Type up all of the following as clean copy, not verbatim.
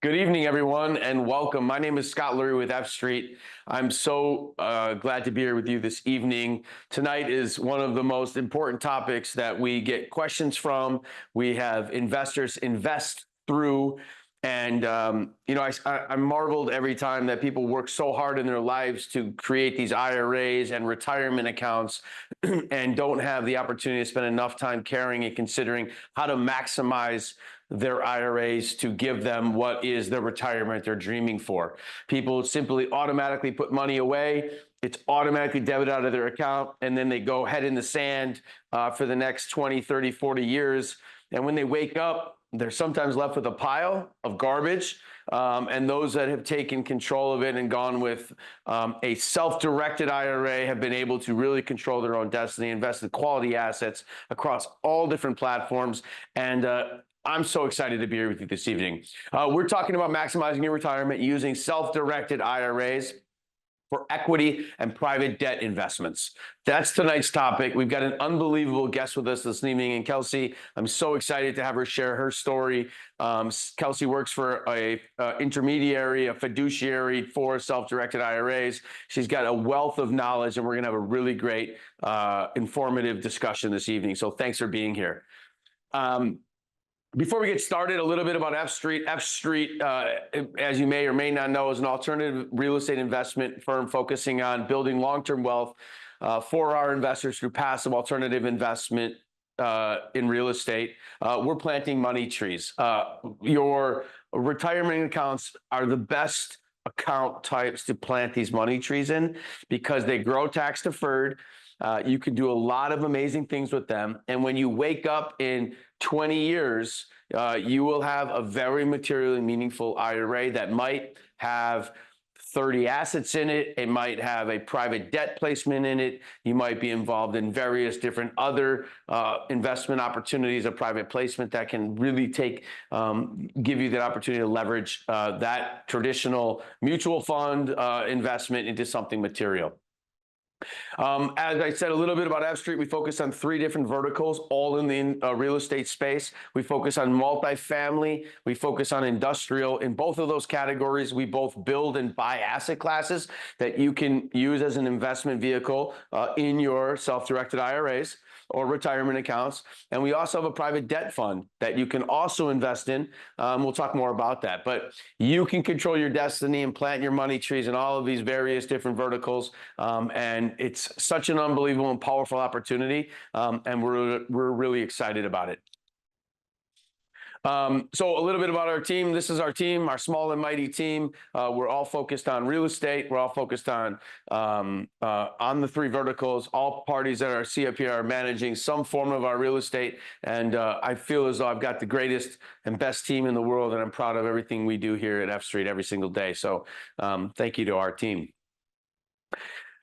Good evening, everyone, and welcome. My name is Scott Lurie with F Street. I'm so glad to be here with you this evening. Tonight is one of the most important topics that we get questions from. We have investors invest through, and I'm marveled every time that people work so hard in their lives to create these IRAs and retirement accounts and don't have the opportunity to spend enough time caring and considering how to maximize their IRAs to give them what is the retirement they're dreaming for. People simply automatically put money away. It's automatically debited out of their account, and then they go head in the sand for the next 20, 30, 40 years. And when they wake up, they're sometimes left with a pile of garbage. And those that have taken control of it and gone with a self-directed IRA have been able to really control their own destiny, invest in quality assets across all different platforms. And I'm so excited to be here with you this evening. We're talking about maximizing your retirement using self-directed IRAs for equity and private debt investments. That's tonight's topic. We've got an unbelievable guest with us this evening, and Kelsey, I'm so excited to have her share her story. Kelsey works for a intermediary, a fiduciary for self-directed IRAs. She's got a wealth of knowledge, and we're gonna have a really great, informative discussion this evening. So thanks for being here. Before we get started, a little bit about F Street. F Street, as you may or may not know, is an alternative real estate investment firm focusing on building long-term wealth for our investors through passive alternative investment in real estate. We're planting money trees. Your retirement accounts are the best account types to plant these money trees in because they grow tax deferred. You can do a lot of amazing things with them. And when you wake up in 20 years, you will have a very materially meaningful IRA that might have 30 assets in it. It might have a private debt placement in it. You might be involved in various different other investment opportunities of private placement that can really give you that opportunity to leverage that traditional mutual fund investment into something material. As I said a little bit about F Street, we focus on 3 different verticals, all in the real estate space. We focus on multifamily. We focus on industrial. In both of those categories, we both build and buy asset classes that you can use as an investment vehicle in your self-directed IRAs or retirement accounts. And we also have a private debt fund that you can also invest in. We'll talk more about that. But you can control your destiny and plant your money trees in all of these various different verticals. And it's such an unbelievable and powerful opportunity. And we're really excited about it. So a little bit about our team. This is our team, our small and mighty team. We're all focused on real estate. We're all focused on the 3 verticals. All parties that are CFP are managing some form of our real estate. And I feel as though I've got the greatest and best team in the world, and I'm proud of everything we do here at F Street every single day. So thank you to our team.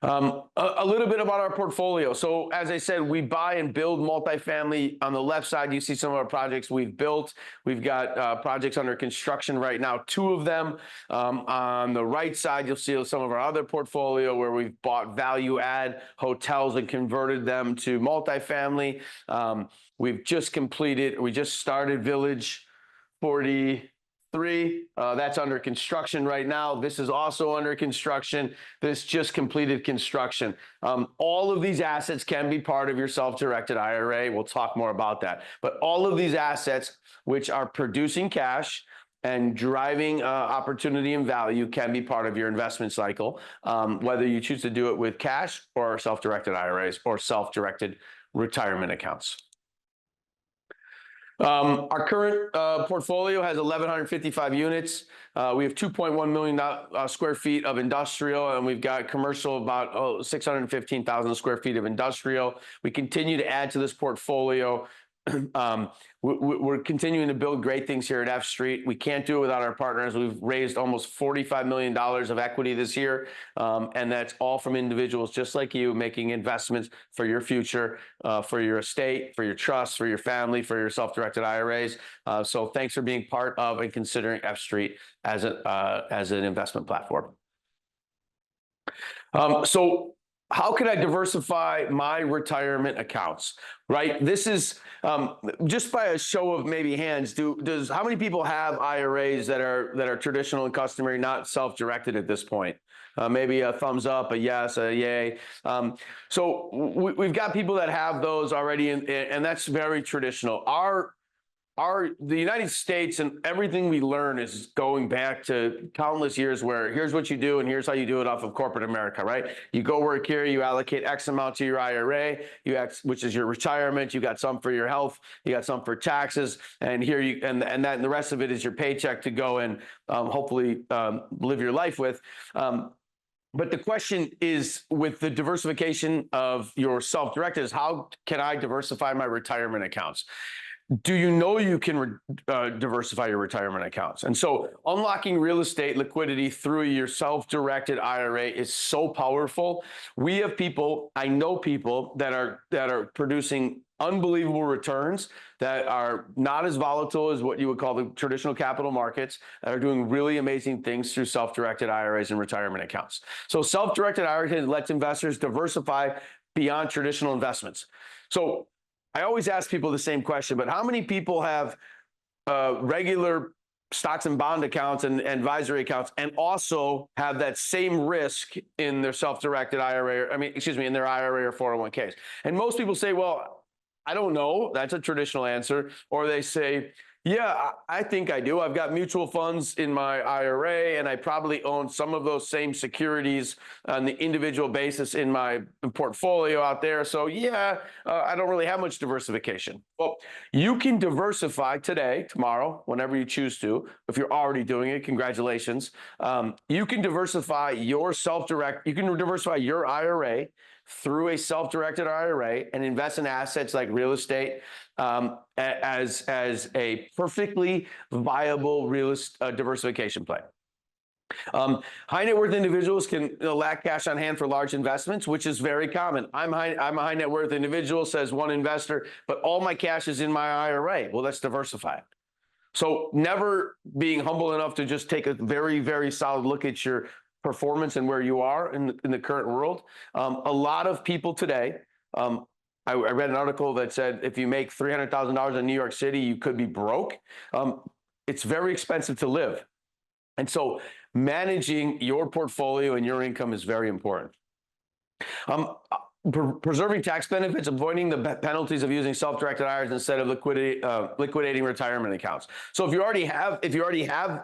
A little bit about our portfolio. So as I said, we buy and build multifamily. On the left side, you see some of our projects we've built. We've got projects under construction right now, 2 of them. On the right side, you'll see some of our other portfolio where we've bought value add hotels and converted them to multifamily. We just started Village 43. That's under construction right now. This is also under construction. This just completed construction. All of these assets can be part of your self-directed IRA. We'll talk more about that. But all of these assets, which are producing cash and driving opportunity and value, can be part of your investment cycle, whether you choose to do it with cash or self-directed IRAs or self-directed retirement accounts. Our current portfolio has 1,155 units. We have 2.1 million square feet of industrial, and we've got commercial about 615,000 square feet of industrial. We continue to add to this portfolio. We're continuing to build great things here at F Street. We can't do it without our partners. We've raised almost $45 million of equity this year, and that's all from individuals just like you making investments for your future, for your estate, for your trust, for your family, for your self-directed IRAs. So thanks for being part of and considering F Street as an investment platform. So how can I diversify my retirement accounts, right? This is just by a show of maybe hands. How many people have IRAs that are traditional and customary, not self-directed at this point? Maybe a thumbs up, a yes, a yay. So we've got people that have those already, and that's very traditional. The United States and everything we learn is going back to countless years where here's what you do and here's how you do it off of corporate America, right? You go work here, you allocate X amount to your IRA, which is your retirement, you got some for your health, you got some for taxes, and here and the rest of it is your paycheck to go and hopefully live your life with. But the question is, with the diversification of your self-directed, is how can I diversify my retirement accounts? Do you know you can diversify your retirement accounts? And so unlocking real estate liquidity through your self-directed IRA is so powerful. We have people, I know people that are producing unbelievable returns that are not as volatile as what you would call the traditional capital markets, that are doing really amazing things through self-directed IRAs and retirement accounts. So self-directed IRAs lets investors diversify beyond traditional investments. So I always ask people the same question, but how many people have regular stocks and bond accounts and advisory accounts and also have that same risk in their self-directed IRA, in their IRA or 401ks? And most people say, well, I don't know. That's a traditional answer. Or they say, yeah, I think I do. I've got mutual funds in my IRA, and I probably own some of those same securities on the individual basis in my portfolio out there. So yeah, I don't really have much diversification. Well, you can diversify today, tomorrow, whenever you choose to. If you're already doing it, congratulations. You can diversify your your IRA through a self-directed IRA and invest in assets like real estate as a perfectly viable diversification play. High net worth individuals can lack cash on hand for large investments, which is very common. I'm a high net worth individual, says one investor, but all my cash is in my IRA. Well, let's diversify it. So never being humble enough to just take a very, very solid look at your performance and where you are in the current world. A lot of people today, I read an article that said if you make $300,000 in New York City, you could be broke. It's very expensive to live. And so managing your portfolio and your income is very important. Preserving tax benefits, avoiding the penalties of using self-directed IRAs instead of liquidating retirement accounts. So if you already have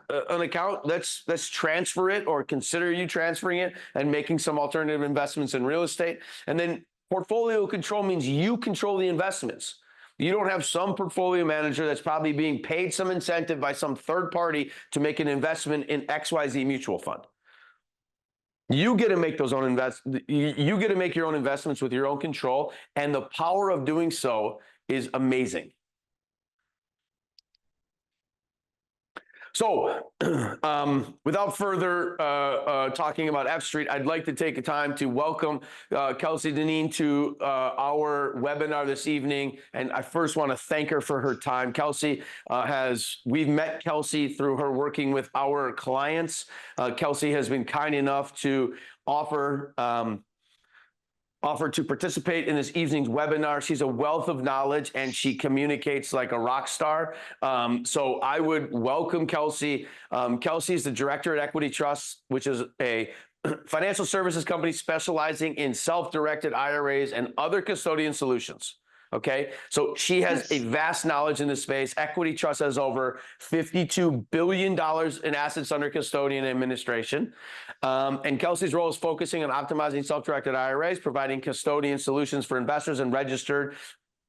an account, let's transfer it or consider you transferring it and making some alternative investments in real estate. And then portfolio control means you control the investments. You don't have some portfolio manager that's probably being paid some incentive by some third party to make an investment in XYZ mutual fund. You get to make those own you get to make your own investments with your own control, and the power of doing so is amazing. So without further talking about F Street, I'd like to take a time to welcome Kelsey Dineen to our webinar this evening. And I first want to thank her for her time. Kelsey we've met Kelsey through her working with our clients. Kelsey has been kind enough to offer to participate in this evening's webinar. She's a wealth of knowledge and she communicates like a rock star. So I would welcome Kelsey. Kelsey is the director at Equity Trust, which is a financial services company specializing in self-directed IRAs and other custodian solutions. Okay, so she has a vast knowledge in this space. Equity Trust has over $52 billion in assets under custodian and administration. And Kelsey's role is focusing on optimizing self-directed IRAs, providing custodian solutions for investors and registered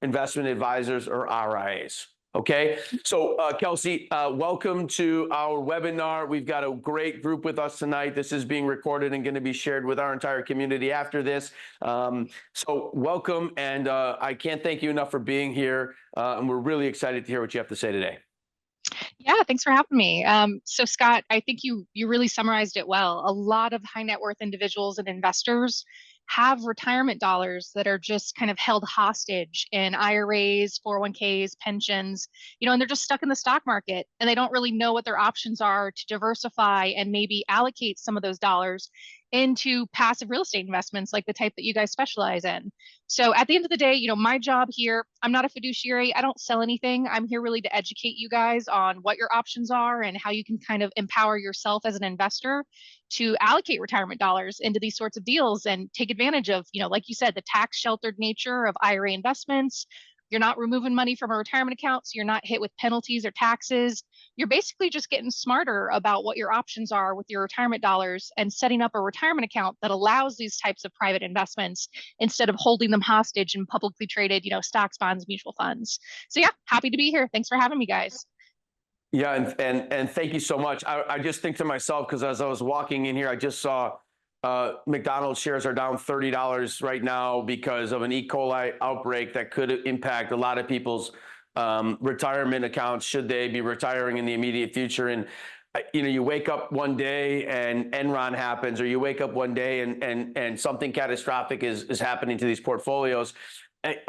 investment advisors or RIAs. Okay, so Kelsey, welcome to our webinar. We've got a great group with us tonight. This is being recorded and going to be shared with our entire community after this. So welcome, and I can't thank you enough for being here. And we're really excited to hear what you have to say today. Yeah, thanks for having me. So Scott, I think you really summarized it well. A lot of high net worth individuals and investors have retirement dollars that are just kind of held hostage in IRAs, 401ks, pensions, and they're just stuck in the stock market and they don't really know what their options are to diversify and maybe allocate some of those dollars into passive real estate investments like the type that you guys specialize in. So at the end of the day, my job here, I'm not a fiduciary. I don't sell anything. I'm here really to educate you guys on what your options are and how you can kind of empower yourself as an investor to allocate retirement dollars into these sorts of deals and take advantage of, like you said, the tax sheltered nature of IRA investments. You're not removing money from a retirement account, so you're not hit with penalties or taxes. You're basically just getting smarter about what your options are with your retirement dollars and setting up a retirement account that allows these types of private investments instead of holding them hostage in publicly traded, stocks, bonds, mutual funds. So yeah, happy to be here. Thanks for having me, guys. Yeah, and thank you so much. I just think to myself, because as I was walking in here, I just saw McDonald's shares are down $30 right now because of an E. coli outbreak that could impact a lot of people's retirement accounts should they be retiring in the immediate future. And you wake up one day and Enron happens, or you wake up one day and something catastrophic is happening to these portfolios.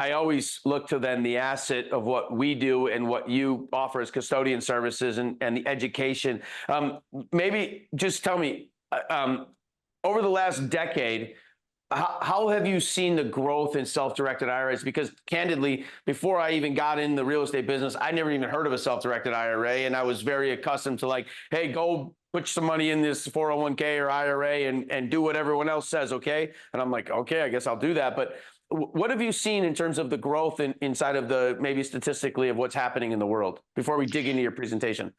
I always look to then the asset of what we do and what you offer as custodian services and the education. Maybe just tell me, over the last decade, how have you seen the growth in self-directed IRAs? Because candidly, before I even got in the real estate business, I never even heard of a self-directed IRA. And I was very accustomed to like, hey, go put some money in this 401k or IRA and do what everyone else says, okay? And I'm like, okay, I guess I'll do that. But what have you seen in terms of the growth inside of the, maybe statistically, of what's happening in the world before we dig into your presentation?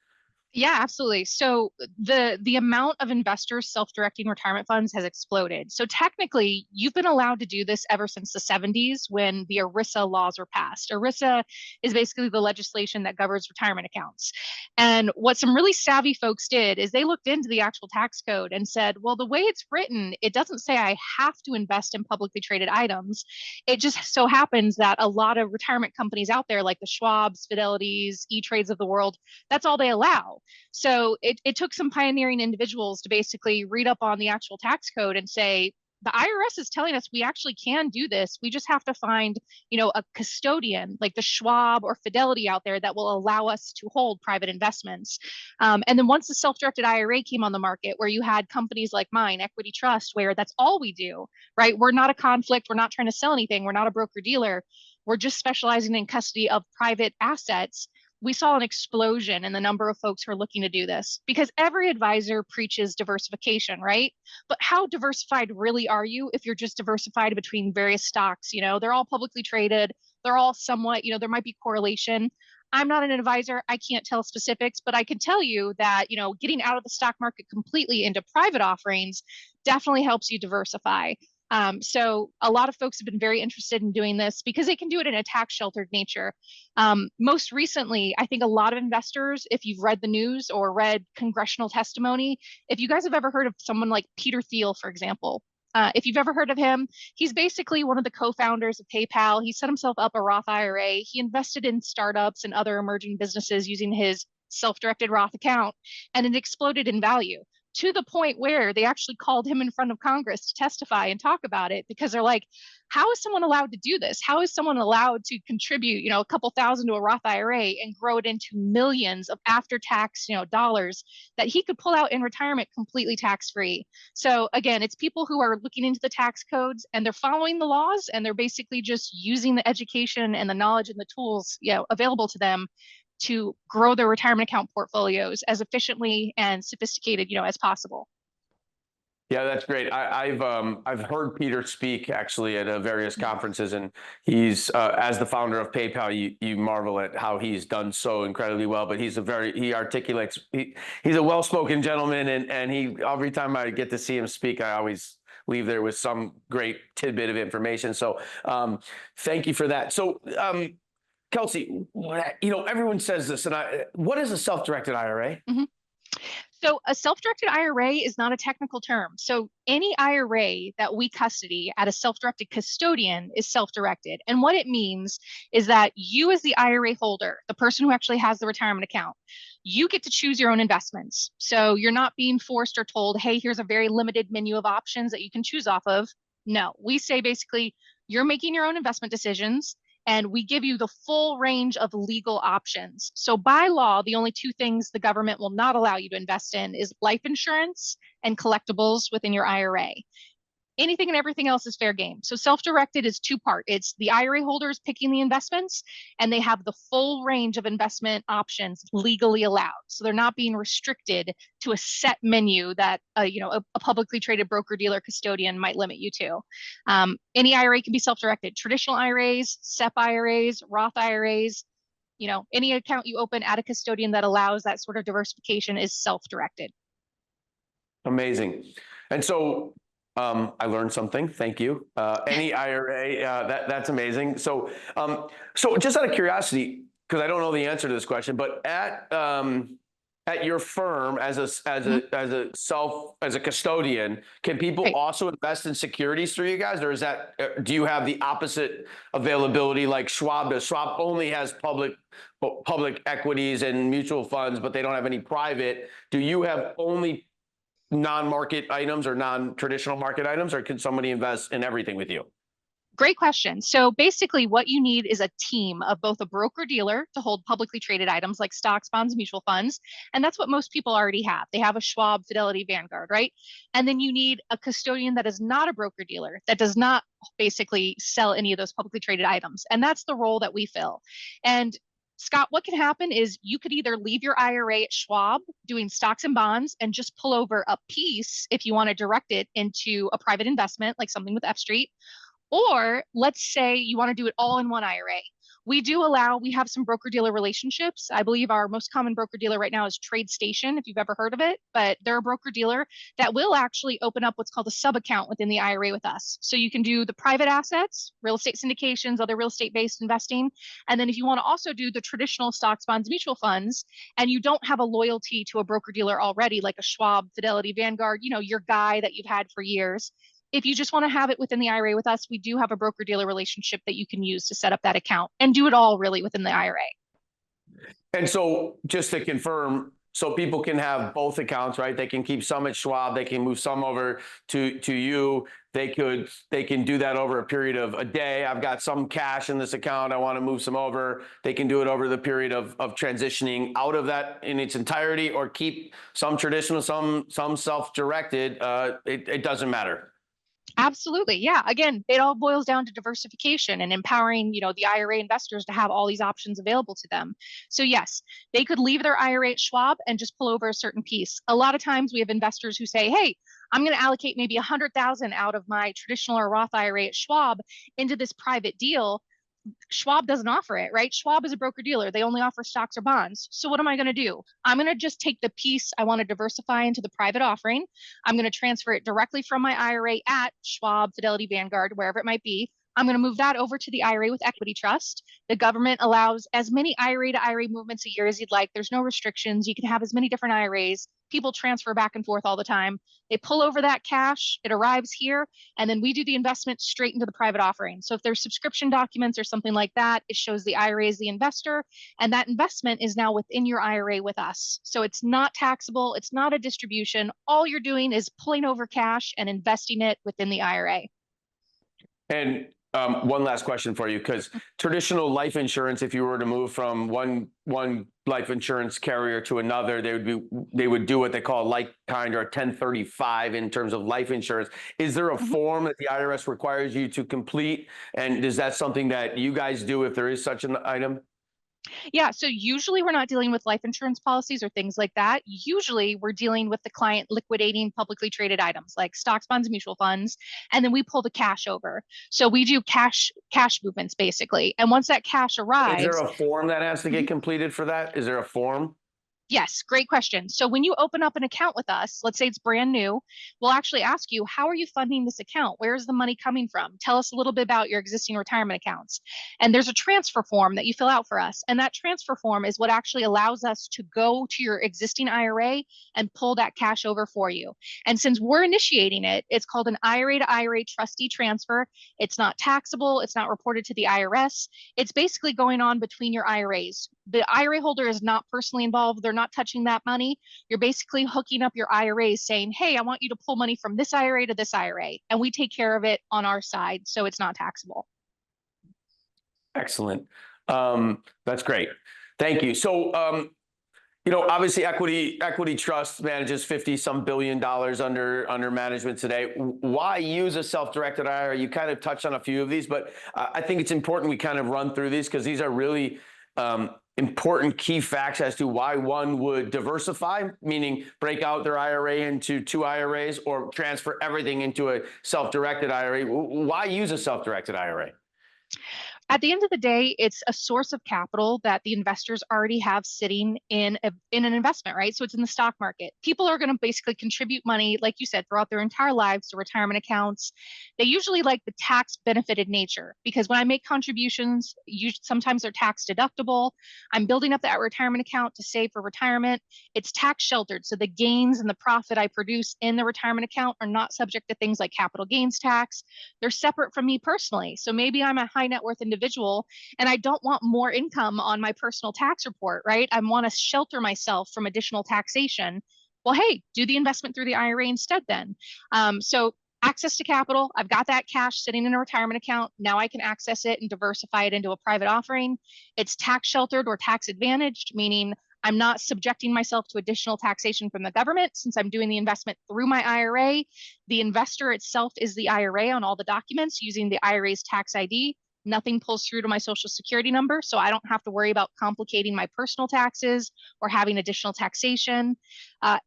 Yeah, absolutely. So the amount of investors self-directing retirement funds has exploded. So technically, you've been allowed to do this ever since the 70s when the ERISA laws were passed. ERISA is basically the legislation that governs retirement accounts. And what some really savvy folks did is they looked into the actual tax code and said, well, the way it's written, it doesn't say I have to invest in publicly traded items. It just so happens that a lot of retirement companies out there, like the Schwabs, Fidelities, E-Trades of the world, that's all they allow. So it took some pioneering individuals to basically read up on the actual tax code and say, the IRS is telling us we actually can do this. We just have to find, a custodian like the Schwab or Fidelity out there that will allow us to hold private investments. And then once the self-directed IRA came on the market, where you had companies like mine, Equity Trust, where that's all we do, right? We're not a conflict. We're not trying to sell anything. We're not a broker dealer. We're just specializing in custody of private assets. We saw an explosion in the number of folks who are looking to do this because every advisor preaches diversification, right? But how diversified really are you if you're just diversified between various stocks? They're all publicly traded. They're all somewhat, there might be correlation. I'm not an advisor. I can't tell specifics, but I can tell you that, getting out of the stock market completely into private offerings definitely helps you diversify. So a lot of folks have been very interested in doing this because they can do it in a tax sheltered nature. Most recently, I think a lot of investors, if you've read the news or read congressional testimony, if you guys have ever heard of someone like Peter Thiel, for example, if you've ever heard of him, he's basically one of the co-founders of PayPal. He set himself up a Roth IRA. He invested in startups and other emerging businesses using his self-directed Roth account, and it exploded in value to the point where they actually called him in front of Congress to testify and talk about it because they're like, how is someone allowed to do this? How is someone allowed to contribute, a couple thousand to a Roth IRA and grow it into millions of after-tax, dollars that he could pull out in retirement completely tax-free? So again, it's people who are looking into the tax codes and they're following the laws and they're basically just using the education and the knowledge and the tools, available to them to grow their retirement account portfolios as efficiently and sophisticated, as possible. Yeah, that's great. I've heard Peter speak actually at various conferences, and he's as the founder of PayPal, you marvel at how he's done so incredibly well. But he's he articulates. He's a well-spoken gentleman, and he every time I get to see him speak, I always leave there with some great tidbit of information. So thank you for that. So Kelsey, everyone says this, and what is a self-directed IRA? Mm-hmm. So a self-directed IRA is not a technical term. So any IRA that we custody at a self-directed custodian is self-directed. And what it means is that you as the IRA holder, the person who actually has the retirement account, you get to choose your own investments. So you're not being forced or told, hey, here's a very limited menu of options that you can choose off of. No, we say basically you're making your own investment decisions. And we give you the full range of legal options. So by law, the only two things the government will not allow you to invest in is life insurance and collectibles within your IRA. Anything and everything else is fair game. So self-directed is two-part. It's the IRA holders picking the investments, and they have the full range of investment options legally allowed. So they're not being restricted to a set menu that a publicly traded broker dealer custodian might limit you to. Any IRA can be self-directed. Traditional IRAs, SEP IRAs, Roth IRAs, any account you open at a custodian that allows that sort of diversification is self-directed. Amazing. And so I learned something. Thank you. Any IRA, that's amazing. So just out of curiosity, because I don't know the answer to this question, but at your firm as a custodian, can people also invest in securities through you guys, or is that do you have the opposite availability like Schwab does? Schwab only has public equities and mutual funds, but they don't have any private. Do you have only non-market items or non-traditional market items, or can somebody invest in everything with you? Great question. So basically what you need is a team of both a broker dealer to hold publicly traded items like stocks, bonds, mutual funds. And that's what most people already have. They have a Schwab, Fidelity, Vanguard, right? And then you need a custodian that is not a broker dealer, that does not basically sell any of those publicly traded items. And that's the role that we fill. And Scott, what can happen is you could either leave your IRA at Schwab doing stocks and bonds and just pull over a piece if you want to direct it into a private investment, like something with F Street. Or let's say you want to do it all in one IRA. We have some broker dealer relationships. I believe our most common broker dealer right now is TradeStation, if you've ever heard of it, but they're a broker dealer that will actually open up what's called a sub account within the IRA with us. So you can do the private assets, real estate syndications, other real estate based investing. And then if you want to also do the traditional stocks, bonds, mutual funds, and you don't have a loyalty to a broker dealer already, like a Schwab, Fidelity, Vanguard, your guy that you've had for years. If you just want to have it within the IRA with us, we do have a broker dealer relationship that you can use to set up that account and do it all really within the IRA. And so just to confirm, so people can have both accounts, right? They can keep some at Schwab, they can move some over to you. They can do that over a period of a day. I've got some cash in this account, I want to move some over. They can do it over the period of transitioning out of that in its entirety, or keep some traditional, some self-directed. It doesn't matter. Absolutely. Yeah. Again, it all boils down to diversification and empowering, the IRA investors to have all these options available to them. So yes, they could leave their IRA at Schwab and just pull over a certain piece. A lot of times we have investors who say, hey, I'm going to allocate maybe 100,000 out of my traditional or Roth IRA at Schwab into this private deal. Schwab doesn't offer it, right? Schwab is a broker dealer. They only offer stocks or bonds. So what am I going to do? I'm going to just take the piece I want to diversify into the private offering. I'm going to transfer it directly from my IRA at Schwab, Fidelity, Vanguard, wherever it might be. I'm going to move that over to the IRA with Equity Trust. The government allows as many IRA to IRA movements a year as you'd like. There's no restrictions. You can have as many different IRAs. People transfer back and forth all the time. They pull over that cash, it arrives here, and then we do the investment straight into the private offering. So if there's subscription documents or something like that, it shows the IRA as the investor, and that investment is now within your IRA with us. So it's not taxable, it's not a distribution. All you're doing is pulling over cash and investing it within the IRA. And one last question for you, because traditional life insurance, if you were to move from one life insurance carrier to another, they would do what they call a like-kind or a 1035 in terms of life insurance. Is there a form that the IRS requires you to complete? And is that something that you guys do if there is such an item? Yeah, so usually we're not dealing with life insurance policies or things like that. Usually we're dealing with the client liquidating publicly traded items like stocks, bonds, mutual funds, and then we pull the cash over. So we do cash movements basically. And once that cash arrives, is there a form that has to get completed for that? Is there a form? Yes, great question. So when you open up an account with us, let's say it's brand new, we'll actually ask you, how are you funding this account? Where is the money coming from? Tell us a little bit about your existing retirement accounts. And there's a transfer form that you fill out for us. And that transfer form is what actually allows us to go to your existing IRA and pull that cash over for you. And since we're initiating it, it's called an IRA to IRA trustee transfer. It's not taxable. It's not reported to the IRS. It's basically going on between your IRAs. The IRA holder is not personally involved. They're not touching that money. You're basically hooking up your IRAs saying, hey, I want you to pull money from this IRA to this IRA. And we take care of it on our side. So it's not taxable. Excellent. That's great. Thank you. So, obviously Equity Trust manages 50 some billion dollars under management today. Why use a self-directed IRA? You kind of touched on a few of these, but I think it's important we kind of run through these because these are really important key facts as to why one would diversify, meaning break out their IRA into 2 IRAs or transfer everything into a self-directed IRA. Why use a self-directed IRA? At the end of the day, it's a source of capital that the investors already have sitting in an investment, right? So it's in the stock market. People are going to basically contribute money, like you said, throughout their entire lives to retirement accounts. They usually like the tax benefited nature because when I make contributions, sometimes they're tax deductible. I'm building up that retirement account to save for retirement. It's tax sheltered. So the gains and the profit I produce in the retirement account are not subject to things like capital gains tax. They're separate from me personally. So maybe I'm a high net worth individual and I don't want more income on my personal tax report, right? I want to shelter myself from additional taxation. Well, hey, do the investment through the IRA instead then. So access to capital, I've got that cash sitting in a retirement account. Now I can access it and diversify it into a private offering. It's tax sheltered or tax advantaged, meaning I'm not subjecting myself to additional taxation from the government since I'm doing the investment through my IRA. The investor itself is the IRA on all the documents using the IRA's tax ID. Nothing pulls through to my social security number, so I don't have to worry about complicating my personal taxes or having additional taxation.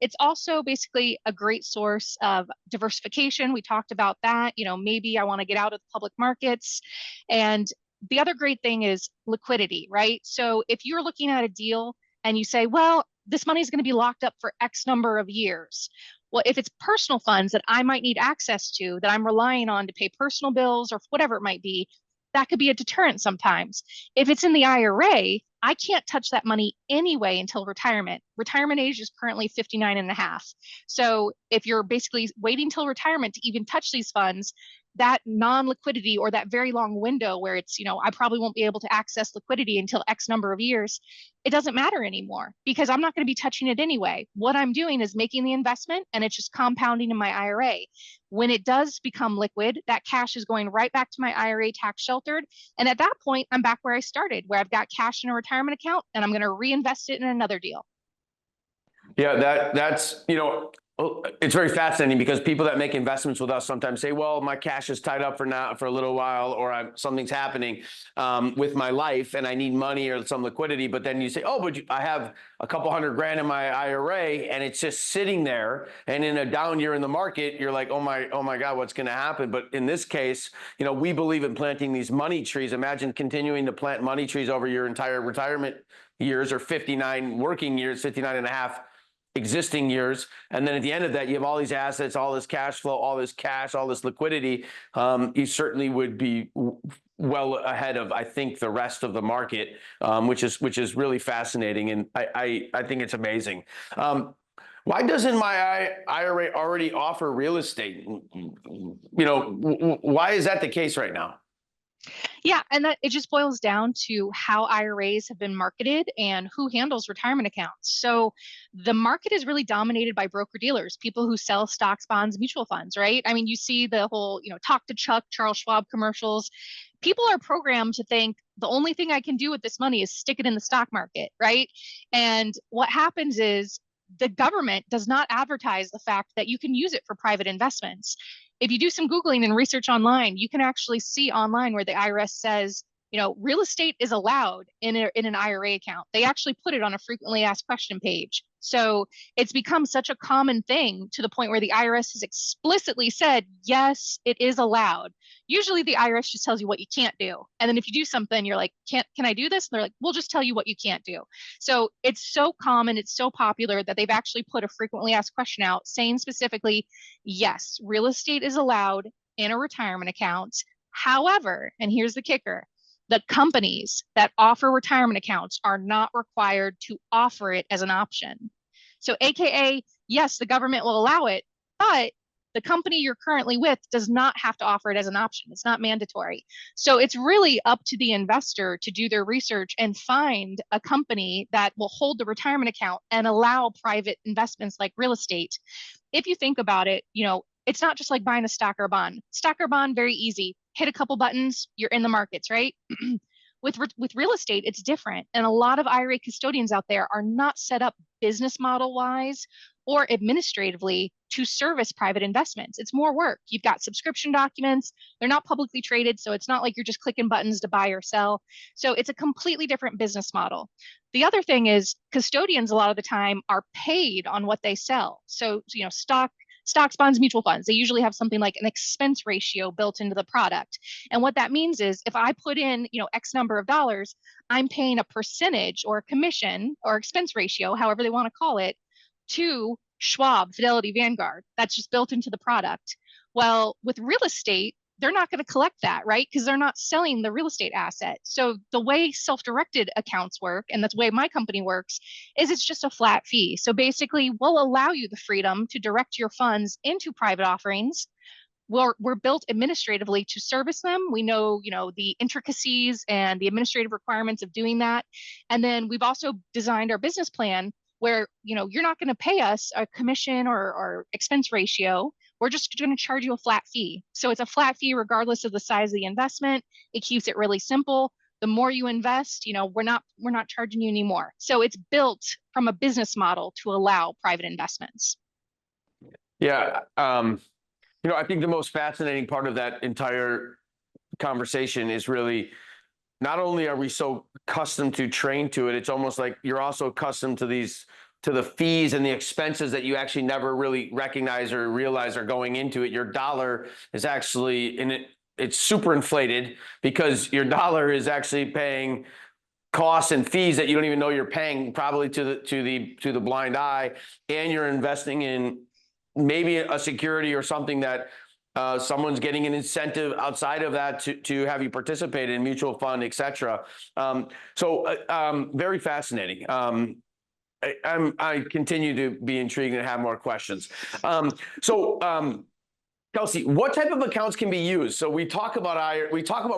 It's also basically a great source of diversification. We talked about that. Maybe I want to get out of the public markets. And the other great thing is liquidity, right? So if you're looking at a deal and you say, well, this money is going to be locked up for X number of years. Well, if it's personal funds that I might need access to, that I'm relying on to pay personal bills or whatever it might be, that could be a deterrent sometimes. If it's in the IRA, I can't touch that money anyway until retirement. Retirement age is currently 59 and a half. So if you're basically waiting till retirement to even touch these funds, that non-liquidity or that very long window where it's, I probably won't be able to access liquidity until X number of years, it doesn't matter anymore because I'm not going to be touching it anyway. What I'm doing is making the investment and it's just compounding in my IRA. When it does become liquid, that cash is going right back to my IRA tax sheltered. And at that point, I'm back where I started, where I've got cash in a retirement account and I'm going to reinvest it in another deal. Yeah, that's it's very fascinating because people that make investments with us sometimes say, well, my cash is tied up for a little while, or something's happening with my life and I need money or some liquidity. But then you say, oh, but I have a couple $100,000 in my IRA and it's just sitting there. And in a down year in the market, you're like, oh my God, what's going to happen? But in this case, we believe in planting these money trees. Imagine continuing to plant money trees over your entire retirement years or 59 working years, 59 and a half existing years. And then at the end of that, you have all these assets, all this cash flow, all this cash, all this liquidity. You certainly would be well ahead of, I think, the rest of the market, which is really fascinating. And I think it's amazing. Why doesn't my IRA already offer real estate? Why is that the case right now? Yeah, and that it just boils down to how IRAs have been marketed and who handles retirement accounts. So the market is really dominated by broker dealers, people who sell stocks, bonds, mutual funds, right? I mean, you see the whole, talk to Chuck, Charles Schwab commercials. People are programmed to think the only thing I can do with this money is stick it in the stock market, right? And what happens is the government does not advertise the fact that you can use it for private investments. If you do some Googling and research online, you can actually see online where the IRS says, real estate is allowed in an IRA account. They actually put it on a frequently asked question page. So it's become such a common thing to the point where the IRS has explicitly said, yes, it is allowed. Usually the IRS just tells you what you can't do. And then if you do something, you're like, can I do this? And they're like, we'll just tell you what you can't do. So it's so common, it's so popular that they've actually put a frequently asked question out saying specifically, yes, real estate is allowed in a retirement account. However, and here's the kicker, the companies that offer retirement accounts are not required to offer it as an option. So AKA, yes, the government will allow it, but the company you're currently with does not have to offer it as an option. It's not mandatory. So it's really up to the investor to do their research and find a company that will hold the retirement account and allow private investments like real estate. If you think about it, it's not just like buying a stock or bond. Stock or bond, very easy. Hit a couple buttons, you're in the markets, right? With real estate, it's different. And a lot of IRA custodians out there are not set up business model wise or administratively to service private investments. It's more work. You've got subscription documents. They're not publicly traded, so it's not like you're just clicking buttons to buy or sell. So it's a completely different business model. The other thing is custodians a lot of the time are paid on what they sell. So, stocks, bonds, mutual funds, they usually have something like an expense ratio built into the product. And what that means is if I put in, X number of dollars, I'm paying a percentage or a commission or expense ratio, however they want to call it, to Schwab, Fidelity, Vanguard. That's just built into the product. Well, with real estate, they're not going to collect that, right? Because they're not selling the real estate asset. So the way self-directed accounts work, and that's the way my company works, is it's just a flat fee. So basically, we'll allow you the freedom to direct your funds into private offerings. We're built administratively to service them. We know, the intricacies and the administrative requirements of doing that. And then we've also designed our business plan where, you're not going to pay us a commission or expense ratio. We're just going to charge you a flat fee. So it's a flat fee regardless of the size of the investment. It keeps it really simple. The more you invest, we're not charging you anymore. So it's built from a business model to allow private investments. Yeah. I think the most fascinating part of that entire conversation is really not only are we so accustomed to train to it, it's almost like you're also accustomed to the fees and the expenses that you actually never really recognize or realize are going into it. Your dollar is actually it's super inflated because your dollar is actually paying costs and fees that you don't even know you're paying probably to the blind eye, and you're investing in maybe a security or something that someone's getting an incentive outside of that to have you participate in mutual fund, et cetera. Very fascinating. I continue to be intrigued and have more questions. Kelsey, what type of accounts can be used? So we talk about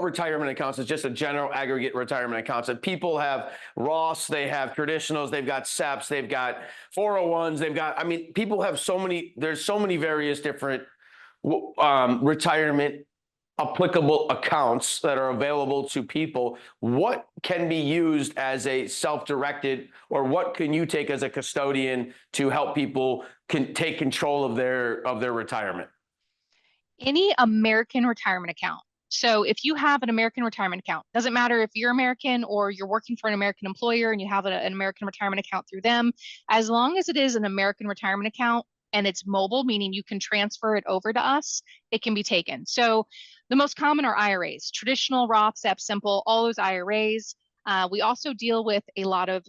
retirement accounts as just a general aggregate retirement accounts. And people have Roths, they have traditionals, they've got SEPs, they've got 401s, people have there's so many various different retirement applicable accounts that are available to people. What can be used as a self-directed, or what can you take as a custodian to help people can take control of their retirement? Any American retirement account. So if you have an American retirement account, doesn't matter if you're American or you're working for an American employer and you have an American retirement account through them, as long as it is an American retirement account and it's mobile, meaning you can transfer it over to us, it can be taken. So the most common are IRAs, traditional, Roth, SEP, simple, all those IRAs. We also deal with a lot of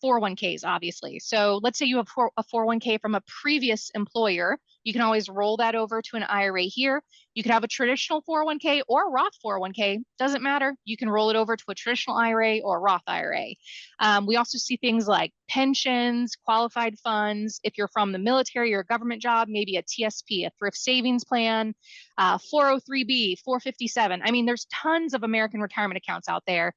401ks, obviously. So let's say you have a 401k from a previous employer. You can always roll that over to an IRA here. You could have a traditional 401k or a Roth 401k, doesn't matter. You can roll it over to a traditional IRA or a Roth IRA. We also see things like pensions, qualified funds. If you're from the military or a government job, maybe a TSP, a thrift savings plan, 403b, 457. There's tons of American retirement accounts out there.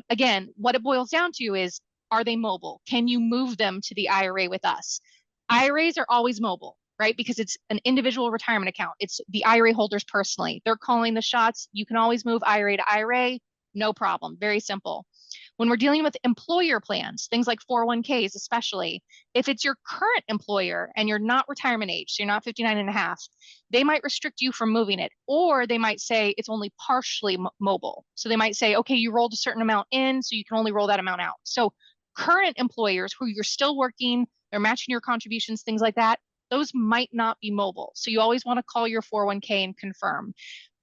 Again, what it boils down to is, are they mobile? Can you move them to the IRA with us? IRAs are always mobile, right? Because it's an individual retirement account. It's the IRA holders personally. They're calling the shots. You can always move IRA to IRA, no problem. Very simple. When we're dealing with employer plans, things like 401ks, especially, if it's your current employer and you're not retirement age, so you're not 59 and a half, they might restrict you from moving it, or they might say it's only partially mobile. So they might say, okay, you rolled a certain amount in, so you can only roll that amount out. So current employers who you're still working, they're matching your contributions, things like that, those might not be mobile. So you always want to call your 401k and confirm.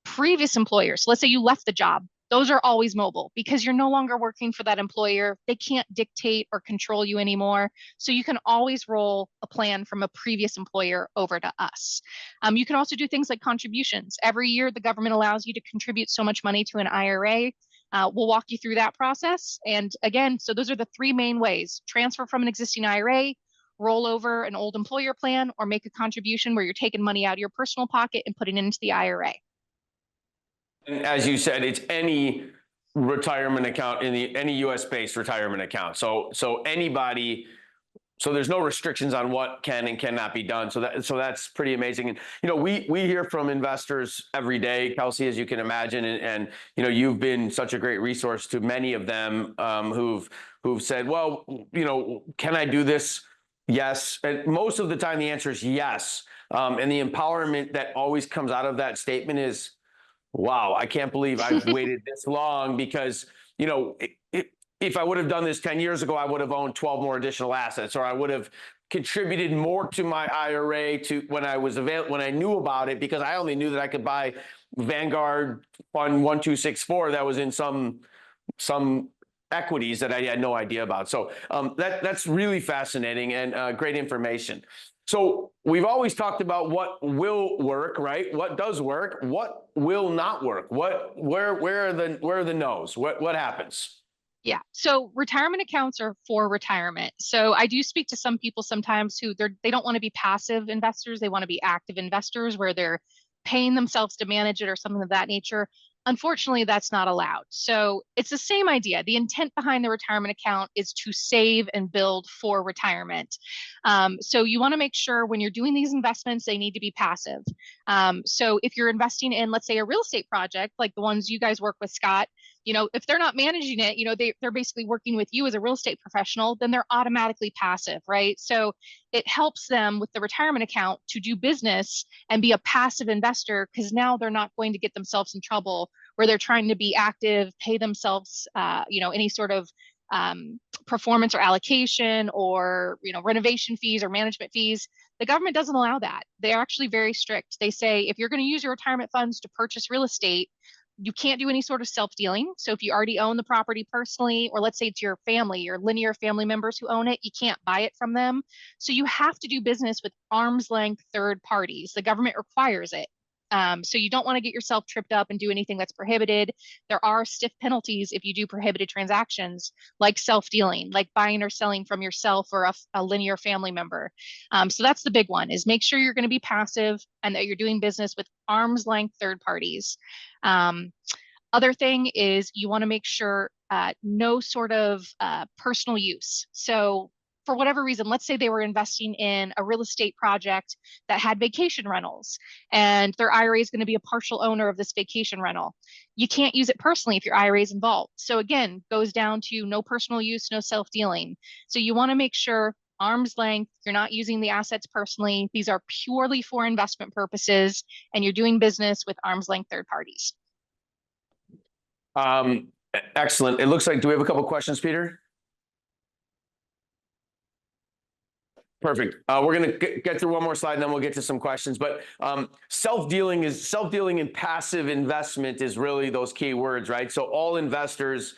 Previous employers, let's say you left the job, those are always mobile because you're no longer working for that employer. They can't dictate or control you anymore. So you can always roll a plan from a previous employer over to us. You can also do things like contributions. Every year, the government allows you to contribute so much money to an IRA. We'll walk you through that process. And again, so those are the three main ways: transfer from an existing IRA, roll over an old employer plan, or make a contribution where you're taking money out of your personal pocket and putting it into the IRA. And as you said, it's any retirement account any US-based retirement account. So anybody So there's no restrictions on what can and cannot be done. So that's pretty amazing. And we hear from investors every day, Kelsey, as you can imagine, and you've been such a great resource to many of them who've said, well, can I do this? Yes. And most of the time the answer is yes. And the empowerment that always comes out of that statement is, wow, I can't believe I've waited this long, because if I would have done this 10 years ago, I would have owned 12 more additional assets, or I would have contributed more to my IRA when I knew about it, because I only knew that I could buy Vanguard Fund 1264 that was in some equities that I had no idea about. So that's really fascinating and great information. So we've always talked about what will work, right? What does work? What will not work? Where are the no's? What happens? Yeah. So retirement accounts are for retirement. So I do speak to some people sometimes who they don't want to be passive investors. They want to be active investors where they're paying themselves to manage it or something of that nature. Unfortunately, that's not allowed. So it's the same idea. The intent behind the retirement account is to save and build for retirement. So you want to make sure when you're doing these investments, they need to be passive. So if you're investing in, let's say, a real estate project, like the ones you guys work with, Scott, if they're not managing it, they're basically working with you as a real estate professional, then they're automatically passive, right? So it helps them with the retirement account to do business and be a passive investor, because now they're not going to get themselves in trouble where they're trying to be active, pay themselves, any sort of performance or allocation or, renovation fees or management fees. The government doesn't allow that. They're actually very strict. They say if you're going to use your retirement funds to purchase real estate, you can't do any sort of self-dealing. So if you already own the property personally, or let's say it's your family, your linear family members who own it, you can't buy it from them. So you have to do business with arm's length third parties. The government requires it. So you don't want to get yourself tripped up and do anything that's prohibited. There are stiff penalties if you do prohibited transactions, like self-dealing, like buying or selling from yourself or a linear family member. So that's the big one, is make sure you're going to be passive and that you're doing business with arm's length third parties. Other thing is you want to make sure no sort of personal use. So for whatever reason, let's say they were investing in a real estate project that had vacation rentals, and their IRA is going to be a partial owner of this vacation rental. You can't use it personally if your IRA is involved. So again, goes down to no personal use, no self-dealing. So you want to make sure arm's length, you're not using the assets personally. These are purely for investment purposes, and you're doing business with arm's length third parties. Excellent. It looks like, do we have a couple of questions, Peter? Perfect. We're going to get through one more slide and then we'll get to some questions. But self-dealing and passive investment is really those key words, right? So all investors,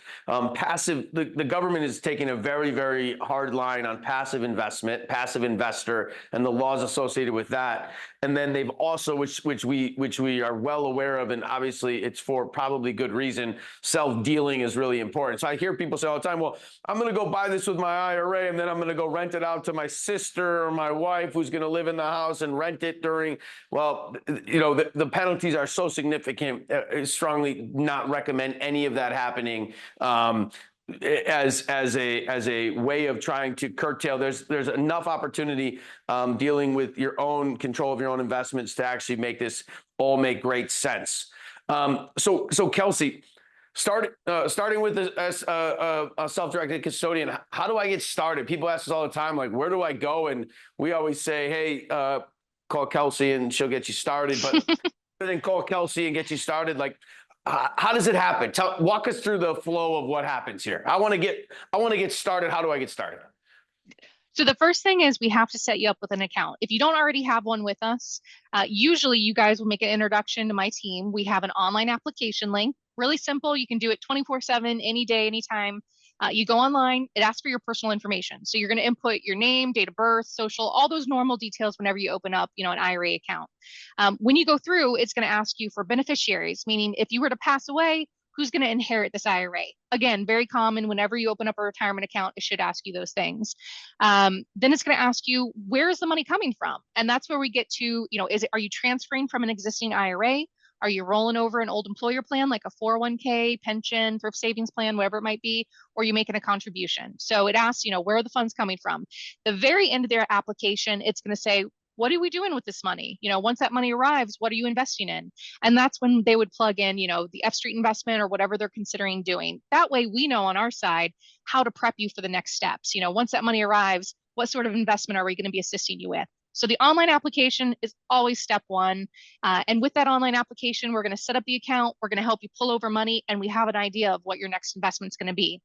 passive, the government is taking a very, very hard line on passive investment, passive investor, and the laws associated with that. And then they've also, which we are well aware of, and obviously it's for probably good reason, self-dealing is really important. So I hear people say all the time, well, I'm going to go buy this with my IRA and then I'm going to go rent it out to my sister or my wife who's going to live in the house and rent it during, well, the penalties are so significant. I strongly not recommend any of that happening. As a way of trying to curtail, there's enough opportunity dealing with your own control of your own investments to actually make this all make great sense. So Kelsey, starting with a self-directed custodian, how do I get started? People ask us all the time, like, where do I go? And we always say, hey, call Kelsey and she'll get you started. But then call Kelsey and get you started, like, how does it happen? Walk us through the flow of what happens here. I want to get started. How do I get started? So the first thing is we have to set you up with an account. If you don't already have one with us, usually you guys will make an introduction to my team. We have an online application link, really simple. You can do it 24/7, any day, anytime. You go online, it asks for your personal information. So you're going to input your name, date of birth, social, all those normal details whenever you open up, an IRA account. When you go through, it's going to ask you for beneficiaries, meaning if you were to pass away, who's going to inherit this IRA? Again, very common. Whenever you open up a retirement account, it should ask you those things. Then it's going to ask you, where is the money coming from? And that's where we get to, are you transferring from an existing IRA? Are you rolling over an old employer plan like a 401k, pension, thrift savings plan, whatever it might be, or are you making a contribution? So it asks, where are the funds coming from? The very end of their application, it's going to say, what are we doing with this money? Once that money arrives, what are you investing in? And that's when they would plug in, the F Street investment or whatever they're considering doing. That way we know on our side how to prep you for the next steps. Once that money arrives, what sort of investment are we going to be assisting you with? So the online application is always step one. And with that online application, we're going to set up the account, we're going to help you pull over money, and we have an idea of what your next investment is going to be.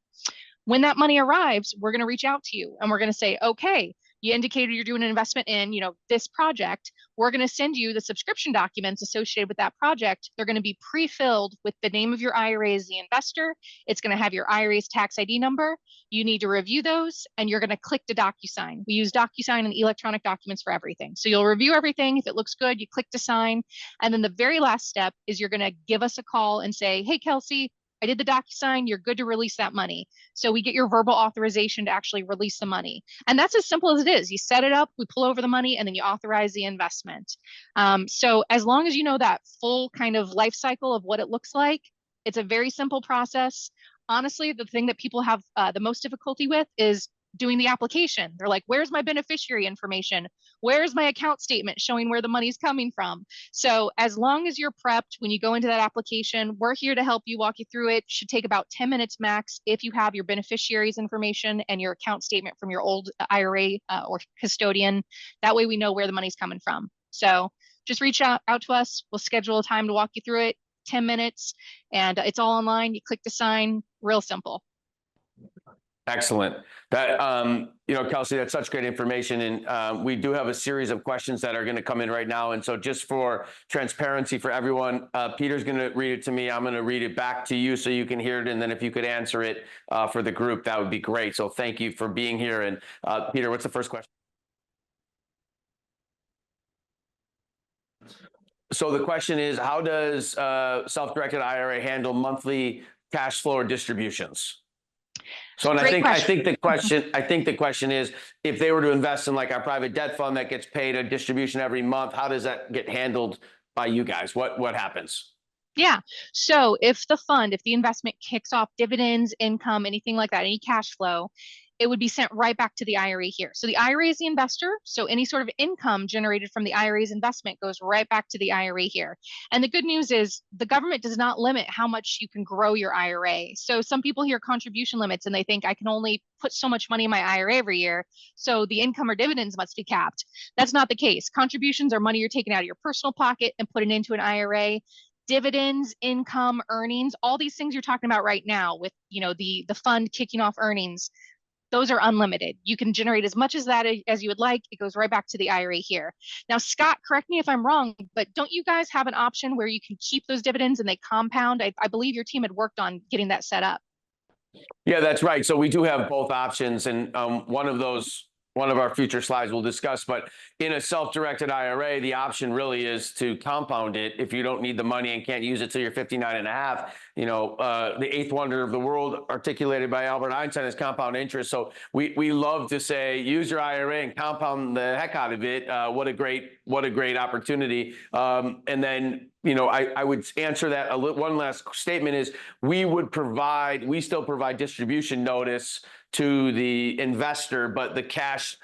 When that money arrives, we're going to reach out to you and we're going to say, okay, you indicated you're doing an investment in, this project. We're going to send you the subscription documents associated with that project. They're going to be pre-filled with the name of your IRA as the investor. It's going to have your IRA's tax ID number. You need to review those and you're going to click to DocuSign. We use DocuSign and electronic documents for everything. So you'll review everything. If it looks good, you click to sign. And then the very last step is you're going to give us a call and say, hey, Kelsey, I did the DocuSign. You're good to release that money. So we get your verbal authorization to actually release the money. And that's as simple as it is. You set it up, we pull over the money, and then you authorize the investment. So as long as you know that full kind of life cycle of what it looks like, it's a very simple process. Honestly, the thing that people have the most difficulty with is doing the application. They're like, where's my beneficiary information? Where's my account statement showing where the money's coming from? So as long as you're prepped when you go into that application, we're here to help you, walk you through it. Should take about 10 minutes max if you have your beneficiaries information and your account statement from your old IRA or custodian. That way we know where the money's coming from. So just reach out to us. We'll schedule a time to walk you through it, 10 minutes, and it's all online. You click to sign, real simple. Excellent. That, Kelsey, that's such great information. And we do have a series of questions that are going to come in right now. And so just for transparency for everyone, Peter's going to read it to me. I'm going to read it back to you so you can hear it. And then if you could answer it for the group, that would be great. So thank you for being here. And Peter, what's the first question? So the question is, how does self-directed IRA handle monthly cash flow or distributions? So, and I think the question is, if they were to invest in like our private debt fund that gets paid a distribution every month, how does that get handled by you guys? What happens? Yeah. So if the investment kicks off dividends, income, anything like that, any cash flow, it would be sent right back to the IRA here. So the IRA is the investor. So any sort of income generated from the IRA's investment goes right back to the IRA here. And the good news is the government does not limit how much you can grow your IRA. So some people hear contribution limits and they think I can only put so much money in my IRA every year, so the income or dividends must be capped. That's not the case. Contributions are money you're taking out of your personal pocket and putting into an IRA. Dividends, income, earnings, all these things you're talking about right now with, the fund kicking off earnings, those are unlimited. You can generate as much as that as you would like. It goes right back to the IRA here. Now, Scott, correct me if I'm wrong, but don't you guys have an option where you can keep those dividends and they compound? I believe your team had worked on getting that set up. Yeah, that's right. So we do have both options, and one of our future slides we'll discuss, but in a self-directed IRA, the option really is to compound it if you don't need the money and can't use it till you're 59 and a half. The eighth wonder of the world articulated by Albert Einstein is compound interest. So we love to say, use your IRA and compound the heck out of it. What a great opportunity. And then, I would answer that one last statement is we still provide distribution notice to the investor, but the cash,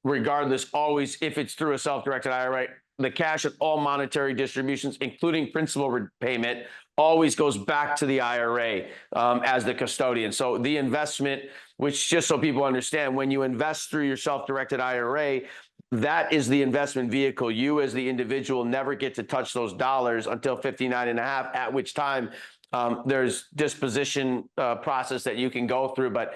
regardless, always, if it's through a self-directed IRA, the cash of all monetary distributions, including principal repayment, always goes back to the IRA as the custodian. So the investment, which just so people understand, when you invest through your self-directed IRA, that is the investment vehicle. You as the individual never get to touch those dollars until 59 and a half, at which time there's disposition process that you can go through, but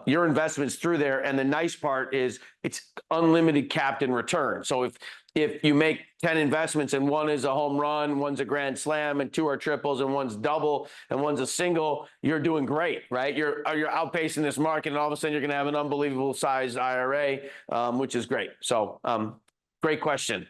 your investment's through there. And the nice part is it's unlimited capped in return. So if you make 10 investments and one is a home run, one's a grand slam, and two are triples, and one's double, and one's a single, you're doing great, right? You're outpacing this market, and all of a sudden you're going to have an unbelievable sized IRA, which is great. So great question.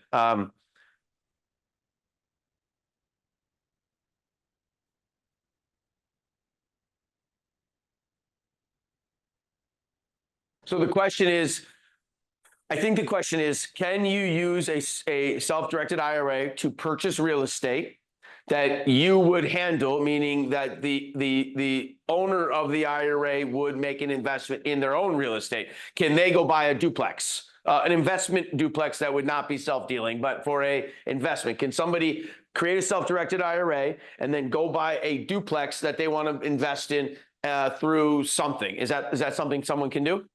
So the question is, can you use a self-directed IRA to purchase real estate, that you would handle, meaning that the owner of the IRA would make an investment in their own real estate? Can they go buy a duplex, an investment duplex that would not be self-dealing, but for a investment? Can somebody create a self-directed IRA and then go buy a duplex that they want to invest in through something? Is that something someone can do?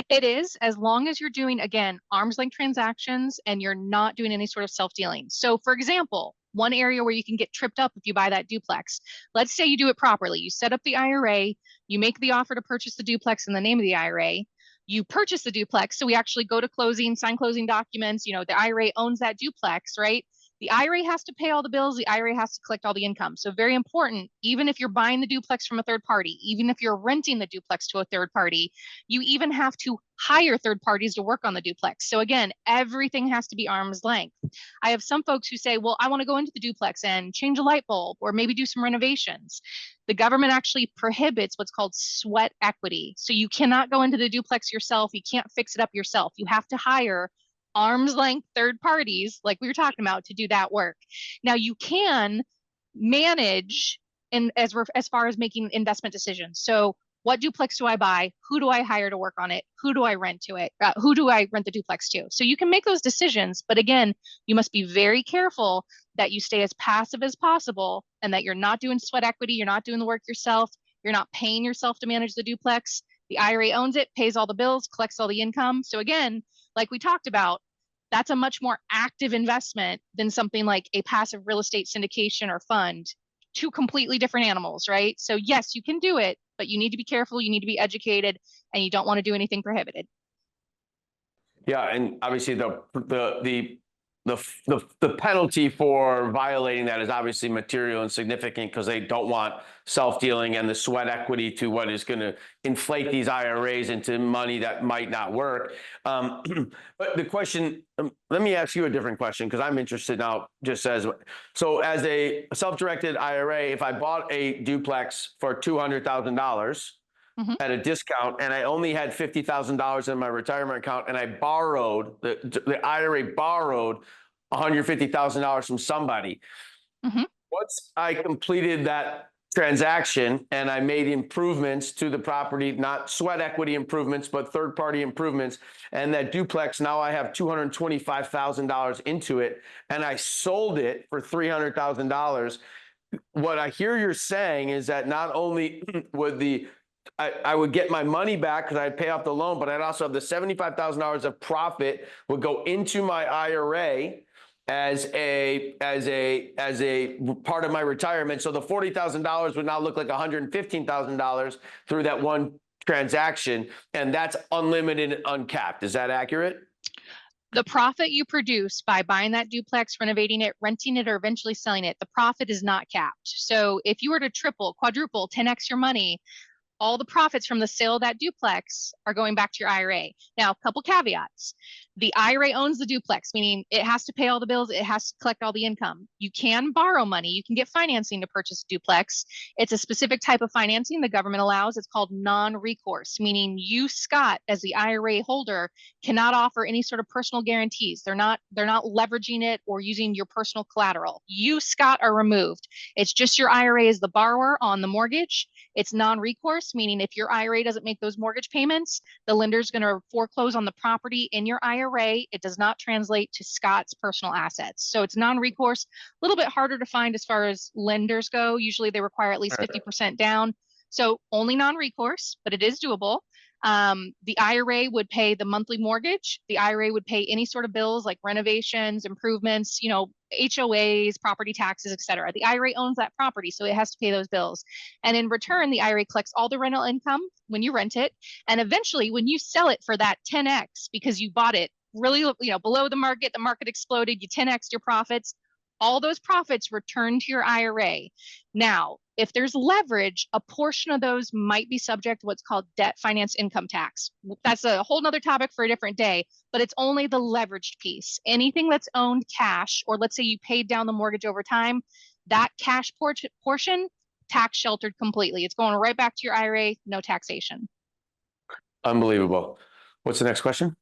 It is, as long as you're doing, again, arm's length transactions and you're not doing any sort of self-dealing. So for example, one area where you can get tripped up if you buy that duplex, let's say you do it properly. You set up the IRA, you make the offer to purchase the duplex in the name of the IRA, you purchase the duplex. So we actually go to closing, sign closing documents. The IRA owns that duplex, right? The IRA has to pay all the bills. The IRA has to collect all the income. So very important, even if you're buying the duplex from a third party, even if you're renting the duplex to a third party, you even have to hire third parties to work on the duplex. So again, everything has to be arm's length. I have some folks who say, well, I want to go into the duplex and change a light bulb or maybe do some renovations. The government actually prohibits what's called sweat equity. So you cannot go into the duplex yourself. You can't fix it up yourself. You have to hire arm's length third parties, like we were talking about, to do that work. Now you can manage as far as making investment decisions. So what duplex do I buy? Who do I hire to work on it? Who do I rent to it? Who do I rent the duplex to? So you can make those decisions, but again, you must be very careful that you stay as passive as possible and that you're not doing sweat equity, you're not doing the work yourself, you're not paying yourself to manage the duplex. The IRA owns it, pays all the bills, collects all the income. So again, like we talked about, that's a much more active investment than something like a passive real estate syndication or fund. Two completely different animals, right? So yes, you can do it, but you need to be careful, you need to be educated, and you don't want to do anything prohibited. Yeah, and obviously the penalty for violating that is obviously material and significant, because they don't want self-dealing and the sweat equity to what is going to inflate these IRAs into money that might not work. But the question, let me ask you a different question, because I'm interested now. Just as a self-directed IRA, if I bought a duplex for $200,000 at a discount, and I only had $50,000 in my retirement account, and I borrowed, the IRA borrowed $150,000 from somebody. Once I completed that transaction and I made improvements to the property, not sweat equity improvements, but third-party improvements, and that duplex, now I have $225,000 into it, and I sold it for $300,000. What I hear you're saying is that not only would I would get my money back because I'd pay off the loan, but I'd also have the $75,000 of profit would go into my IRA as a part of my retirement. So the $40,000 would now look like $115,000 through that one transaction, and that's unlimited and uncapped. Is that accurate? The profit you produce by buying that duplex, renovating it, renting it, or eventually selling it, the profit is not capped. So if you were to triple, quadruple, 10x your money, all the profits from the sale of that duplex are going back to your IRA. Now, a couple caveats. The IRA owns the duplex, meaning it has to pay all the bills, it has to collect all the income. You can borrow money, you can get financing to purchase a duplex. It's a specific type of financing the government allows. It's called non-recourse, meaning you, Scott, as the IRA holder, cannot offer any sort of personal guarantees. They're not leveraging it or using your personal collateral. You, Scott, are removed. It's just your IRA as the borrower on the mortgage. It's non-recourse, meaning if your IRA doesn't make those mortgage payments, the lender's going to foreclose on the property in your IRA. It does not translate to Scott's personal assets. So it's non-recourse, a little bit harder to find as far as lenders go. Usually they require at least 50% down. So only non-recourse, but it is doable. The IRA would pay the monthly mortgage. The IRA would pay any sort of bills like renovations, improvements, HOAs, property taxes, et cetera. The IRA owns that property, so it has to pay those bills. And in return, the IRA collects all the rental income when you rent it. And eventually, when you sell it for that 10x, because you bought it really, below the market exploded, you 10x'd your profits, all those profits return to your IRA. Now, if there's leverage, a portion of those might be subject to what's called debt finance income tax. That's a whole nother topic for a different day, but it's only the leveraged piece. Anything that's owned cash, or let's say you paid down the mortgage over time, that cash portion, tax sheltered completely. It's going right back to your IRA, no taxation. Unbelievable. What's the next question?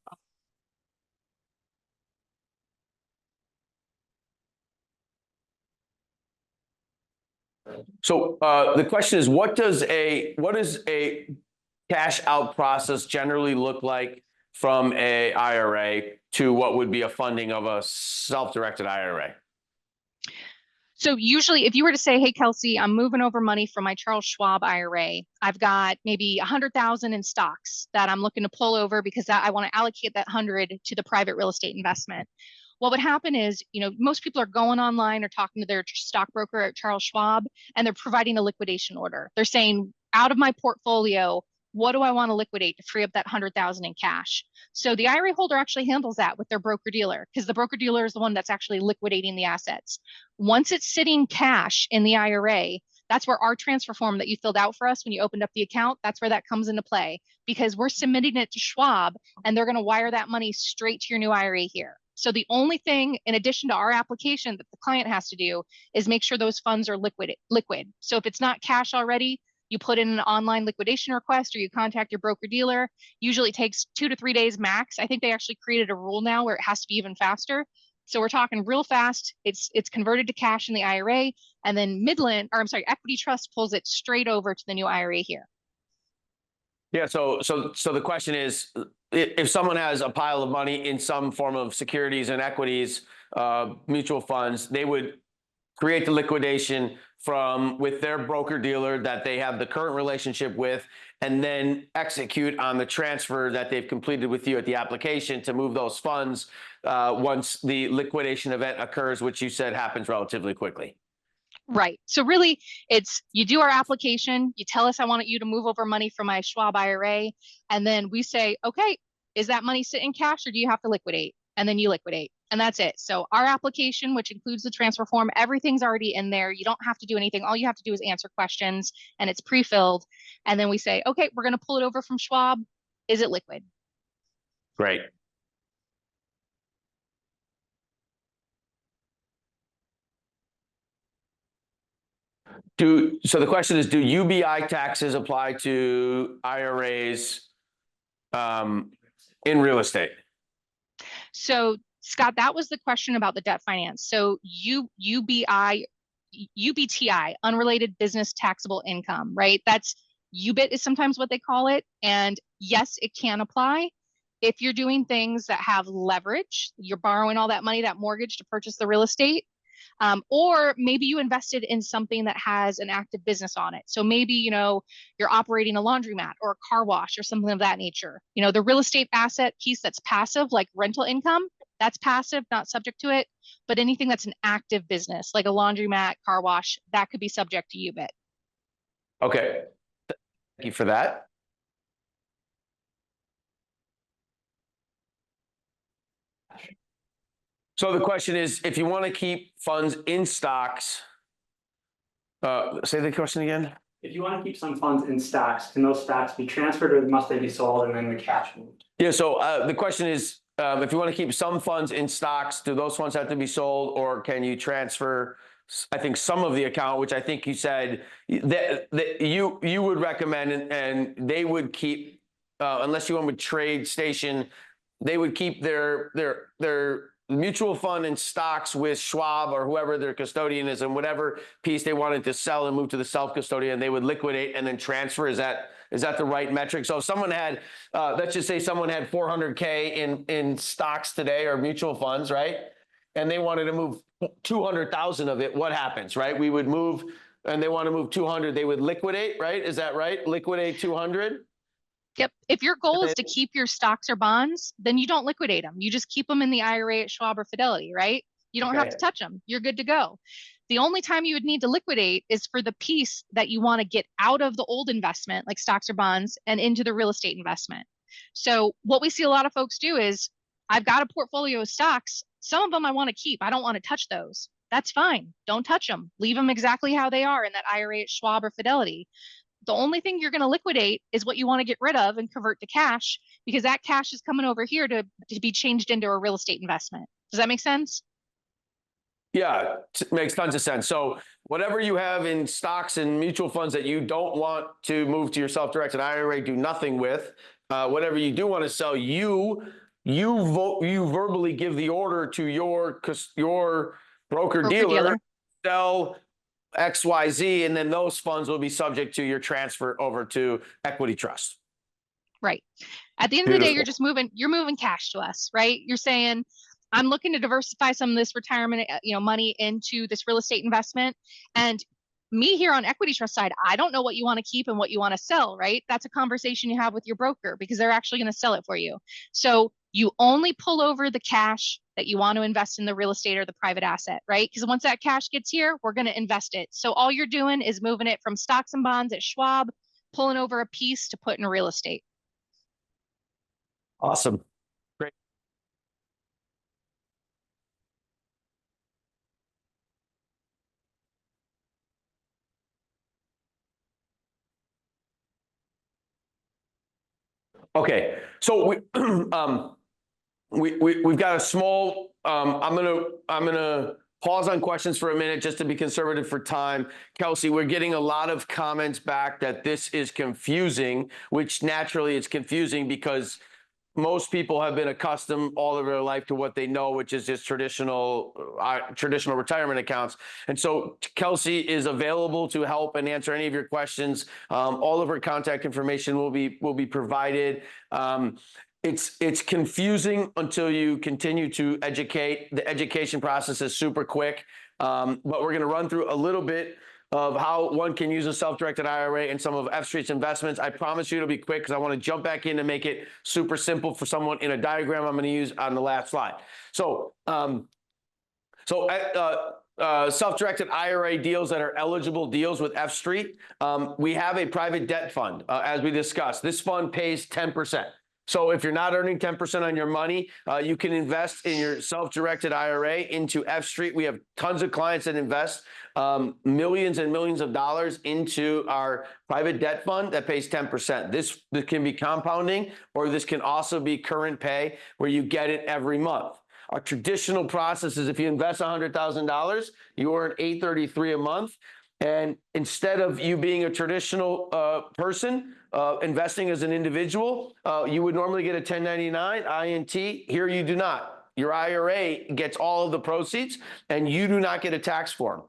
So the question is, what does a cash out process generally look like from a IRA to what would be a funding of a self-directed IRA? So usually if you were to say, hey, Kelsey, I'm moving over money from my Charles Schwab IRA, I've got maybe 100,000 in stocks that I'm looking to pull over because I want to allocate that 100 to the private real estate investment. What would happen is, most people are going online or talking to their stockbroker at Charles Schwab, and they're providing a liquidation order. They're saying, out of my portfolio, what do I want to liquidate to free up that 100,000 in cash? So the IRA holder actually handles that with their broker dealer, because the broker dealer is the one that's actually liquidating the assets. Once it's sitting cash in the IRA, that's where our transfer form that you filled out for us when you opened up the account, that's where that comes into play, because we're submitting it to Schwab and they're going to wire that money straight to your new IRA here. So the only thing in addition to our application that the client has to do is make sure those funds are liquid. So if it's not cash already, you put in an online liquidation request or you contact your broker dealer. Usually it takes 2 to 3 days max. I think they actually created a rule now where it has to be even faster. So we're talking real fast. It's converted to cash in the IRA, and then Equity Trust pulls it straight over to the new IRA here. Yeah. So the question is, if someone has a pile of money in some form of securities and equities, mutual funds, they would create the liquidation with their broker dealer that they have the current relationship with, and then execute on the transfer that they've completed with you at the application to move those funds once the liquidation event occurs, which you said happens relatively quickly. Right. So really, it's you do our application, you tell us I want you to move over money from my Schwab IRA, and then we say, okay, is that money sit in cash or do you have to liquidate? And then you liquidate, and that's it. So our application, which includes the transfer form, everything's already in there. You don't have to do anything. All you have to do is answer questions, and it's pre-filled. And then we say, okay, we're going to pull it over from Schwab. Is it liquid? Great. So the question is, do UBI taxes apply to IRAs in real estate? So Scott, that was the question about the debt finance. So UBTI, unrelated business taxable income, right? That's UBIT is sometimes what they call it. And yes, it can apply if you're doing things that have leverage. You're borrowing all that money, that mortgage, to purchase the real estate. Or maybe you invested in something that has an active business on it. So maybe, you're operating a laundromat or a car wash or something of that nature. The real estate asset piece that's passive, like rental income, that's passive, not subject to it. But anything that's an active business, like a laundromat, car wash, that could be subject to UBIT. Okay. Thank you for that. So the question is, if you want to keep funds in stocks, say the question again. If you want to keep some funds in stocks, can those stocks be transferred or must they be sold and then the cash moved? Yeah. So the question is, if you want to keep some funds in stocks, do those funds have to be sold, or can you transfer, I think, some of the account, which I think you said that you would recommend, and they would keep, unless you went with Trade Station, they would keep their mutual fund in stocks with Schwab or whoever their custodian is, and whatever piece they wanted to sell and move to the self-custodian, they would liquidate and then transfer. Is that the right metric? So if someone had, let's just say someone had 400K in stocks today or mutual funds, right? And they wanted to move 200,000 of it, what happens, right? We would move, and they want to move 200, they would liquidate, right? Is that right? Liquidate 200? Yep. If your goal is to keep your stocks or bonds, then you don't liquidate them. You just keep them in the IRA at Schwab or Fidelity, right? You don't have to touch them. You're good to go. The only time you would need to liquidate is for the piece that you want to get out of the old investment, like stocks or bonds, and into the real estate investment. So what we see a lot of folks do is, I've got a portfolio of stocks. Some of them I want to keep. I don't want to touch those. That's fine. Don't touch them. Leave them exactly how they are in that IRA at Schwab or Fidelity. The only thing you're going to liquidate is what you want to get rid of and convert to cash, because that cash is coming over here to be changed into a real estate investment. Does that make sense? Yeah, it makes tons of sense. So whatever you have in stocks and mutual funds that you don't want to move to your self-directed IRA, do nothing with. Whatever you do want to sell, you verbally give the order to your broker dealer, sell XYZ, and then those funds will be subject to your transfer over to equity trust. Right. At the end of the day, Beautiful. you're moving cash to us, right? You're saying, I'm looking to diversify some of this retirement, money into this real estate investment. And me here on equity trust side, I don't know what you want to keep and what you want to sell, right? That's a conversation you have with your broker because they're actually going to sell it for you. So you only pull over the cash that you want to invest in the real estate or the private asset, right? Because once that cash gets here, we're going to invest it. So all you're doing is moving it from stocks and bonds at Schwab, pulling over a piece to put in real estate. Awesome. Great. Okay, so we've got a small. I'm gonna pause on questions for a minute just to be conservative for time. Kelsey, we're getting a lot of comments back that this is confusing, which naturally it's confusing because most people have been accustomed all of their life to what they know, which is just traditional retirement accounts. And so Kelsey is available to help and answer any of your questions. All of her contact information will be provided. It's confusing until you continue to educate. The education process is super quick, but we're going to run through a little bit of how one can use a self-directed IRA and some of F Street's investments. I promise you it'll be quick because I want to jump back in and make it super simple for someone in a diagram I'm going to use on the last slide. So, self-directed IRA deals that are eligible deals with F Street. We have a private debt fund, as we discussed. This fund pays 10%. So if you're not earning 10% on your money, you can invest in your self-directed IRA into F Street. We have tons of clients that invest millions and millions of dollars into our private debt fund that pays 10%. This can be compounding, or this can also be current pay where you get it every month. Our traditional process is if you invest $100,000, you earn $833 a month. And instead of you being a traditional person investing as an individual, you would normally get a 1099 INT. Here you do not. Your IRA gets all of the proceeds, and you do not get a tax form.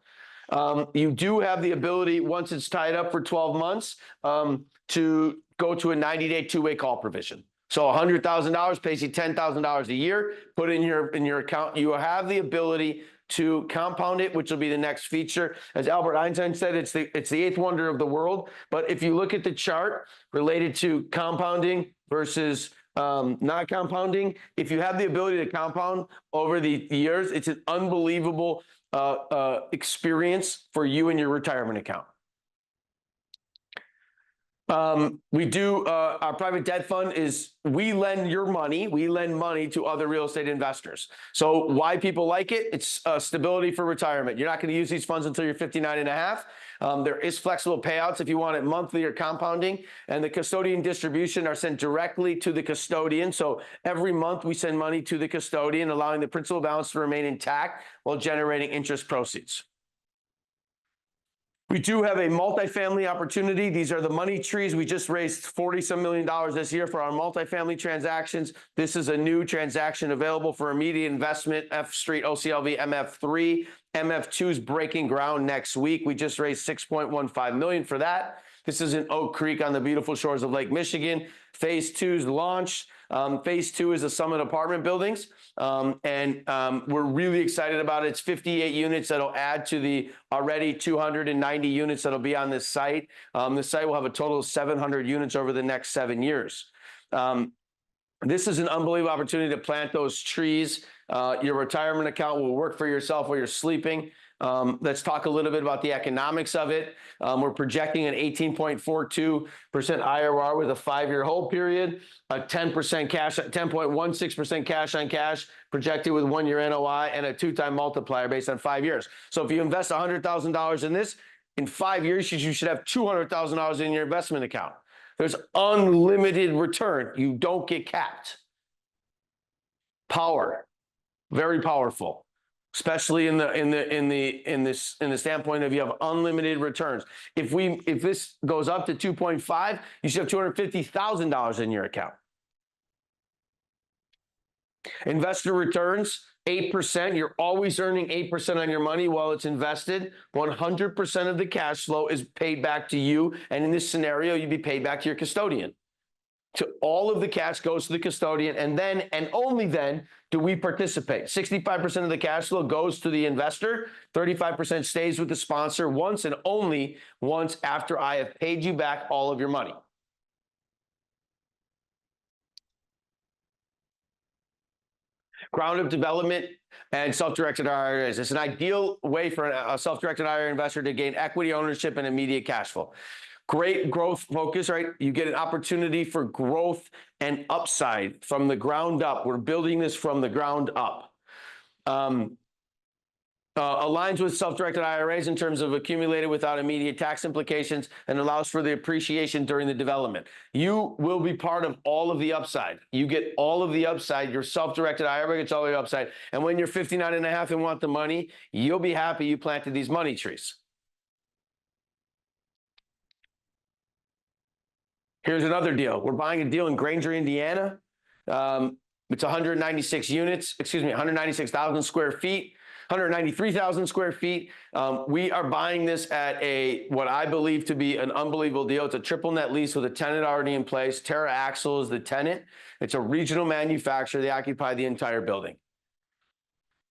You do have the ability, once it's tied up for 12 months, to go to a 90-day two-way call provision. So $100,000 pays you $10,000 a year. Put in your account. You have the ability to compound it, which will be the next feature. As Albert Einstein said, it's the eighth wonder of the world. But if you look at the chart related to compounding versus not compounding, if you have the ability to compound over the years, it's an unbelievable experience for you and your retirement account. We do our private debt fund is we lend money to other real estate investors. So why people like it? It's stability for retirement. You're not going to use these funds until you're 59 and a half. There is flexible payouts if you want it monthly or compounding, and the custodian distribution are sent directly to the custodian. So every month we send money to the custodian, allowing the principal balance to remain intact while generating interest proceeds. We do have a multifamily opportunity. These are the money trees. We just raised $40-some million this year for our multifamily transactions. This is a new transaction available for immediate investment, F Street OCLV MF3. MF2 is breaking ground next week. We just raised $6.15 million for that. This is in Oak Creek on the beautiful shores of Lake Michigan. Phase 2 is launched. Phase 2 is the Summit apartment buildings. We're really excited about it. It's 58 units that'll add to the already 290 units that'll be on this site. The site will have a total of 700 units over the next 7 years. This is an unbelievable opportunity to plant those trees. Your retirement account will work for yourself while you're sleeping. Let's talk a little bit about the economics of it. We're projecting an 18.42% IRR with a 5-year hold period, a 10% cash, 10.16% cash on cash projected with 1-year NOI, and a 2-time multiplier based on 5 years. So if you invest $100,000 in this, in 5 years, you should have $200,000 in your investment account. There's unlimited return. You don't get capped. Power, very powerful. Especially in the standpoint of you have unlimited returns. If this goes up to 2.5, you should have $250,000 in your account. Investor returns 8%. You're always earning 8% on your money while it's invested. 100% of the cash flow is paid back to you. And in this scenario, you'd be paid back to your custodian. All of the cash goes to the custodian, and then and only then do we participate. 65% of the cash flow goes to the investor, 35% stays with the sponsor once and only once after I have paid you back all of your money. Ground-up development and self-directed IRAs. It's an ideal way for a self-directed IRA investor to gain equity ownership and immediate cash flow. Great growth focus, right? You get an opportunity for growth and upside from the ground up. We're building this from the ground up. Aligns with self-directed IRAs in terms of accumulated without immediate tax implications and allows for the appreciation during the development. You will be part of all of the upside. You get all of the upside. Your self-directed IRA gets all the upside. And when you're 59 and a half and want the money, you'll be happy you planted these money trees. Here's another deal. We're buying a deal in Granger, Indiana. It's 196,000 square feet, 193,000 square feet. We are buying this at what I believe to be an unbelievable deal. It's a triple net lease with a tenant already in place. Terra Axle is the tenant. It's a regional manufacturer. They occupy the entire building.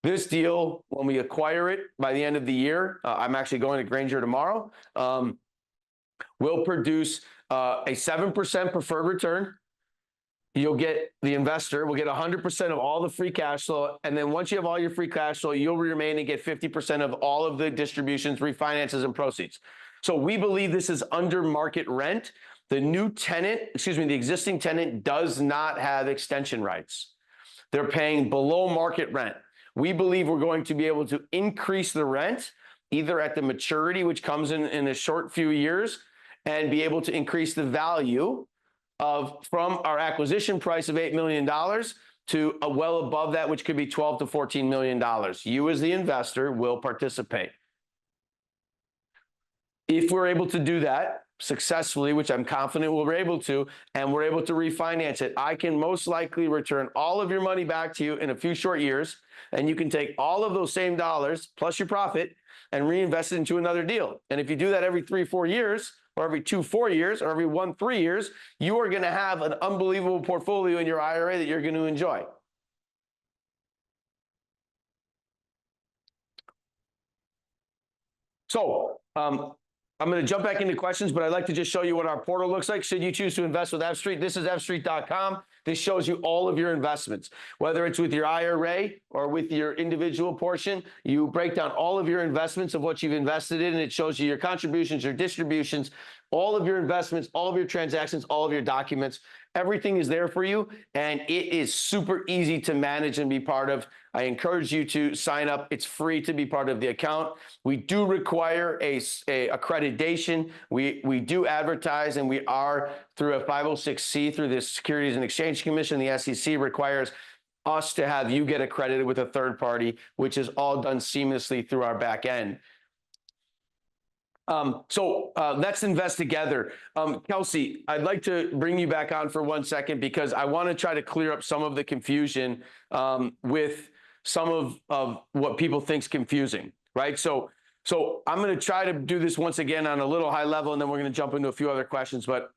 This deal, when we acquire it by the end of the year, I'm actually going to Granger tomorrow, will produce a 7% preferred return. You'll get, the investor will get 100% of all the free cash flow. And then once you have all your free cash flow, you'll remain and get 50% of all of the distributions, refinances, and proceeds. So we believe this is under market rent. The new tenant, the existing tenant does not have extension rights. They're paying below market rent. We believe we're going to be able to increase the rent either at the maturity, which comes in a short few years, and be able to increase the value from our acquisition price of $8 million to well above that, which could be $12 to $14 million. You as the investor will participate. If we're able to do that successfully, which I'm confident we'll be able to, and we're able to refinance it, I can most likely return all of your money back to you in a few short years, and you can take all of those same dollars plus your profit and reinvest it into another deal. And if you do that every 3-4 years, or every 2-4 years, or every 1-3 years, you are going to have an unbelievable portfolio in your IRA that you're going to enjoy. So I'm going to jump back into questions, but I'd like to just show you what our portal looks like. Should you choose to invest with F-Street, this is fstreet.com. This shows you all of your investments, whether it's with your IRA or with your individual portion. You break down all of your investments of what you've invested in, and it shows you your contributions, your distributions, all of your investments, all of your transactions, all of your documents. Everything is there for you, and it is super easy to manage and be part of. I encourage you to sign up. It's free to be part of the account. We do require a accreditation. We do advertise, and we are through a 506C through the Securities and Exchange Commission. The SEC requires us to have you get accredited with a third party, which is all done seamlessly through our back end. Let's invest together. Kelsey, I'd like to bring you back on for 1 second because I want to try to clear up some of the confusion with some of what people think is confusing, right? So I'm going to try to do this once again on a little high level, and then we're going to jump into a few other questions. But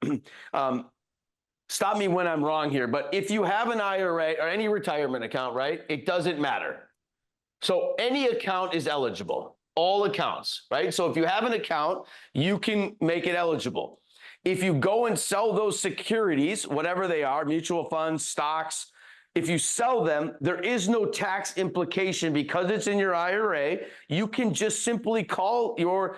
stop me when I'm wrong here. But if you have an IRA or any retirement account, right, it doesn't matter. So any account is eligible. All accounts, right? So if you have an account, you can make it eligible. If you go and sell those securities, whatever they are, mutual funds, stocks, if you sell them, there is no tax implication because it's in your IRA. You can just simply call your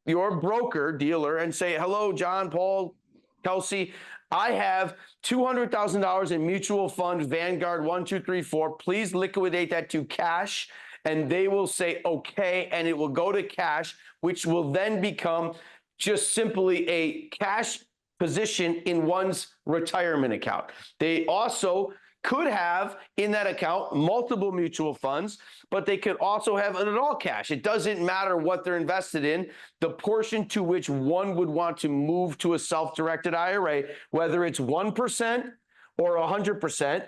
broker dealer and say, hello, John, Paul, Kelsey, I have $200,000 in mutual fund Vanguard 1, 2, 3, 4. Please liquidate that to cash. And they will say, okay, and it will go to cash, which will then become just simply a cash position in one's retirement account. They also could have in that account multiple mutual funds, but they could also have it all cash. It doesn't matter what they're invested in. The portion to which one would want to move to a self-directed IRA, whether it's 1% or 100%,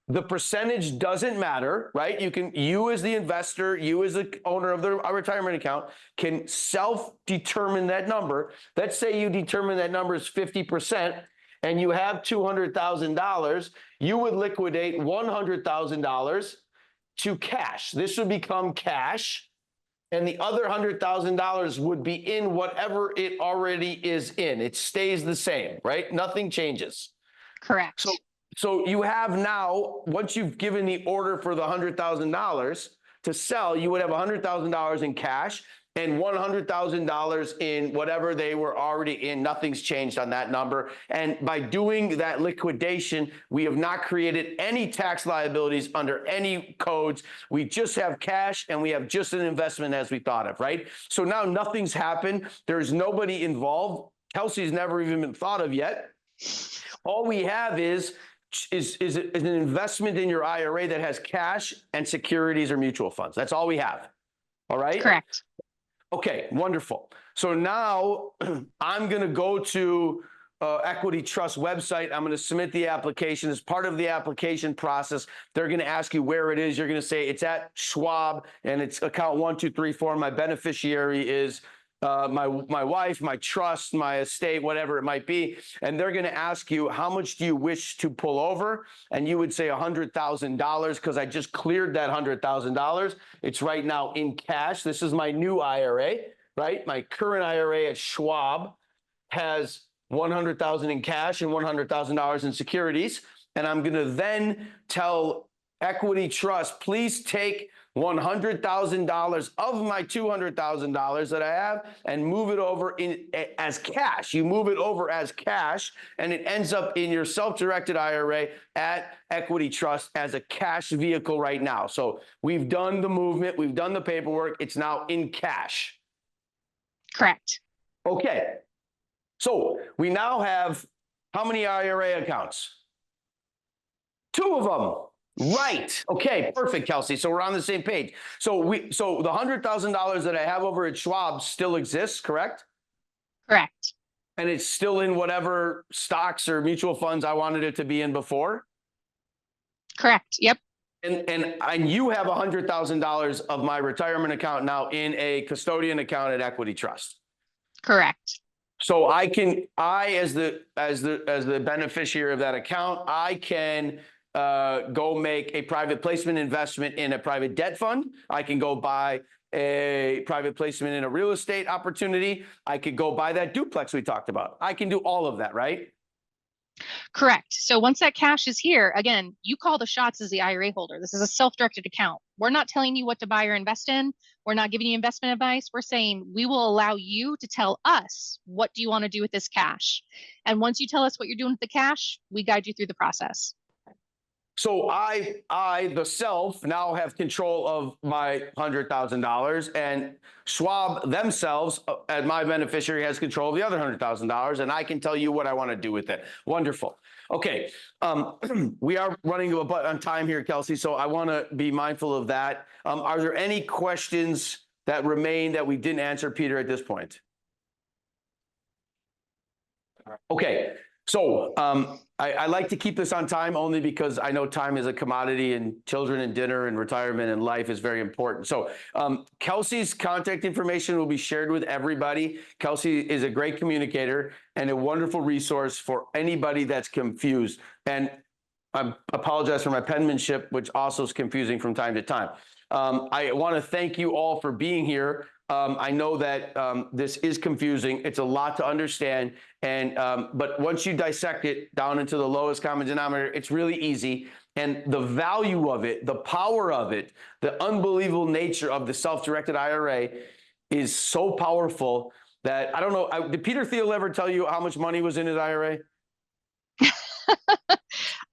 The percentage doesn't matter, right? You as the investor, you as the owner of the retirement account can self-determine that number. Let's say you determine that number is 50% and you have $200,000, you would liquidate $100,000 to cash. This would become cash, and the other $100,000 would be in whatever it already is in. It stays the same, right? Nothing changes. Correct. So you have now, once you've given the order for the $100,000 to sell, you would have $100,000 in cash and $100,000 in whatever they were already in. Nothing's changed on that number. And by doing that liquidation, we have not created any tax liabilities under any codes. We just have cash and we have just an investment as we thought of, right? So now nothing's happened. There's nobody involved. Kelsey's never even been thought of yet. All we have is an investment in your IRA that has cash and securities or mutual funds. That's all we have. All right? Correct. Okay, wonderful. So now I'm going to go to Equity Trust website. I'm going to submit the application. As part of the application process, they're going to ask you where it is. You're going to say it's at Schwab and it's account 1234. My beneficiary is my wife, my trust, my estate, whatever it might be. And they're going to ask you, how much do you wish to pull over? And you would say $100,000 because I just cleared that $100,000. It's right now in cash. This is my new IRA, right? My current IRA at Schwab has $100,000 in cash and $100,000 in securities. And I'm going to then tell Equity Trust, please take $100,000 of my $200,000 that I have and move it over as cash. You move it over as cash and it ends up in your self-directed IRA at Equity Trust as a cash vehicle right now. So we've done the movement, we've done the paperwork, it's now in cash. Correct. Okay. So we now have how many IRA accounts? 2 of them. Right. Okay, perfect, Kelsey. So we're on the same page. So the $100,000 that I have over at Schwab still exists, correct? Correct. And it's still in whatever stocks or mutual funds I wanted it to be in before? Correct. Yep. And you have $100,000 of my retirement account now in a custodian account at Equity Trust. Correct. So I as the beneficiary of that account, I can go make a private placement investment in a private debt fund. I can go buy a private placement in a real estate opportunity. I could go buy that duplex we talked about. I can do all of that, right? Correct. So once that cash is here, again, you call the shots as the IRA holder. This is a self-directed account. We're not telling you what to buy or invest in. We're not giving you investment advice. We're saying we will allow you to tell us, what do you want to do with this cash? And once you tell us what you're doing with the cash, we guide you through the process. So I, the self, now have control of my $100,000, and Schwab themselves, as my beneficiary, has control of the other $100,000, and I can tell you what I want to do with it. Wonderful. Okay, we are running a bit on time here, Kelsey, so I want to be mindful of that. Are there any questions that remain that we didn't answer, Peter, at this point? Okay. So I like to keep this on time only because I know time is a commodity and children and dinner and retirement and life is very important. So Kelsey's contact information will be shared with everybody. Kelsey is a great communicator and a wonderful resource for anybody that's confused. And I apologize for my penmanship, which also is confusing from time to time. I want to thank you all for being here. I know that this is confusing. It's a lot to understand. And but once you dissect it down into the lowest common denominator, it's really easy. And the value of it, the power of it, the unbelievable nature of the self-directed IRA is so powerful that I don't know. Did Peter Thiel ever tell you how much money was in his IRA?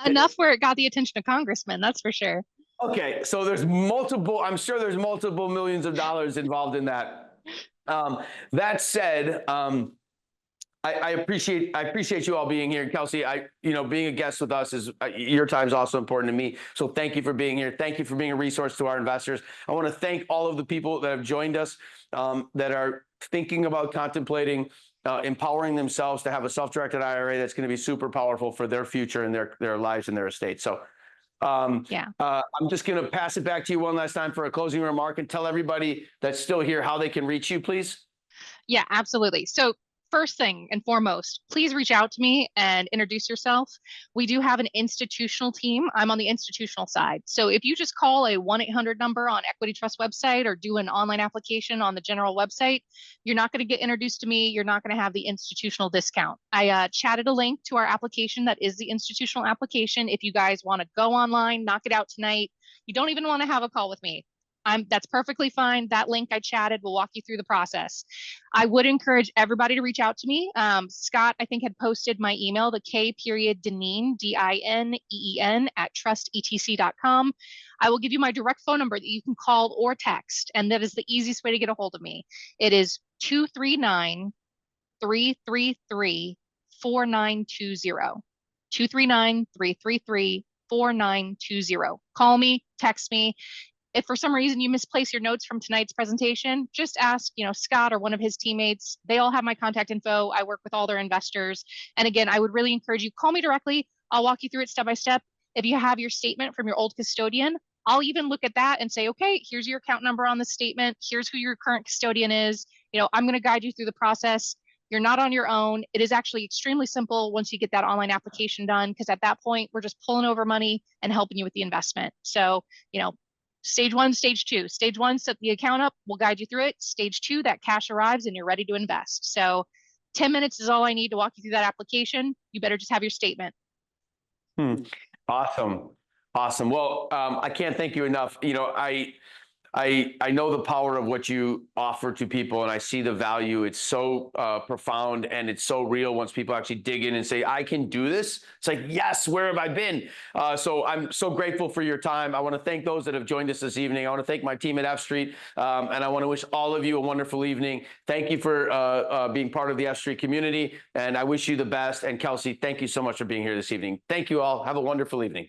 Enough where it got the attention of congressmen, that's for sure. Okay, so there's multiple, I'm sure there's multiple millions of dollars involved in that. That said, I appreciate you all being here. Kelsey, being a guest with us is, your time is also important to me. So thank you for being here. Thank you for being a resource to our investors. I want to thank all of the people that have joined us, that are thinking about contemplating empowering themselves to have a self-directed IRA that's going to be super powerful for their future and their lives and their estate. So Yeah. I'm just going to pass it back to you one last time for a closing remark and tell everybody that's still here how they can reach you, please. Yeah, absolutely. So first thing and foremost, please reach out to me and introduce yourself. We do have an institutional team. I'm on the institutional side. So if you just call a 1-800 number on Equity Trust website or do an online application on the general website, you're not going to get introduced to me. You're not going to have the institutional discount. I chatted a link to our application that is the institutional application. If you guys want to go online, knock it out tonight. You don't even want to have a call with me. That's perfectly fine. That link I chatted will walk you through the process. I would encourage everybody to reach out to me. Scott, I think, had posted my email, the K.Dineen, DINEEN @trustetc.com. I will give you my direct phone number that you can call or text, and that is the easiest way to get a hold of me. It is 239-333-4920. 239-333-4920. Call me, text me. If for some reason you misplace your notes from tonight's presentation, just ask, Scott or one of his teammates. They all have my contact info. I work with all their investors. And again, I would really encourage you, call me directly. I'll walk you through it step by step. If you have your statement from your old custodian, I'll even look at that and say, okay, here's your account number on the statement. Here's who your current custodian is. I'm going to guide you through the process. You're not on your own. It is actually extremely simple once you get that online application done, because at that point, we're just pulling over money and helping you with the investment. So, stage 1, stage 2. Stage 1, set the account up. We'll guide you through it. Stage 2, that cash arrives and you're ready to invest. So 10 minutes is all I need to walk you through that application. You better just have your statement. Awesome. Awesome. Well, I can't thank you enough. I know the power of what you offer to people, and I see the value. It's so profound and it's so real once people actually dig in and say, I can do this. It's like, yes, where have I been? So I'm so grateful for your time. I want to thank those that have joined us this evening. I want to thank my team at F Street, and I want to wish all of you a wonderful evening. Thank you for being part of the F Street community, and I wish you the best. And Kelsey, thank you so much for being here this evening. Thank you all. Have a wonderful evening.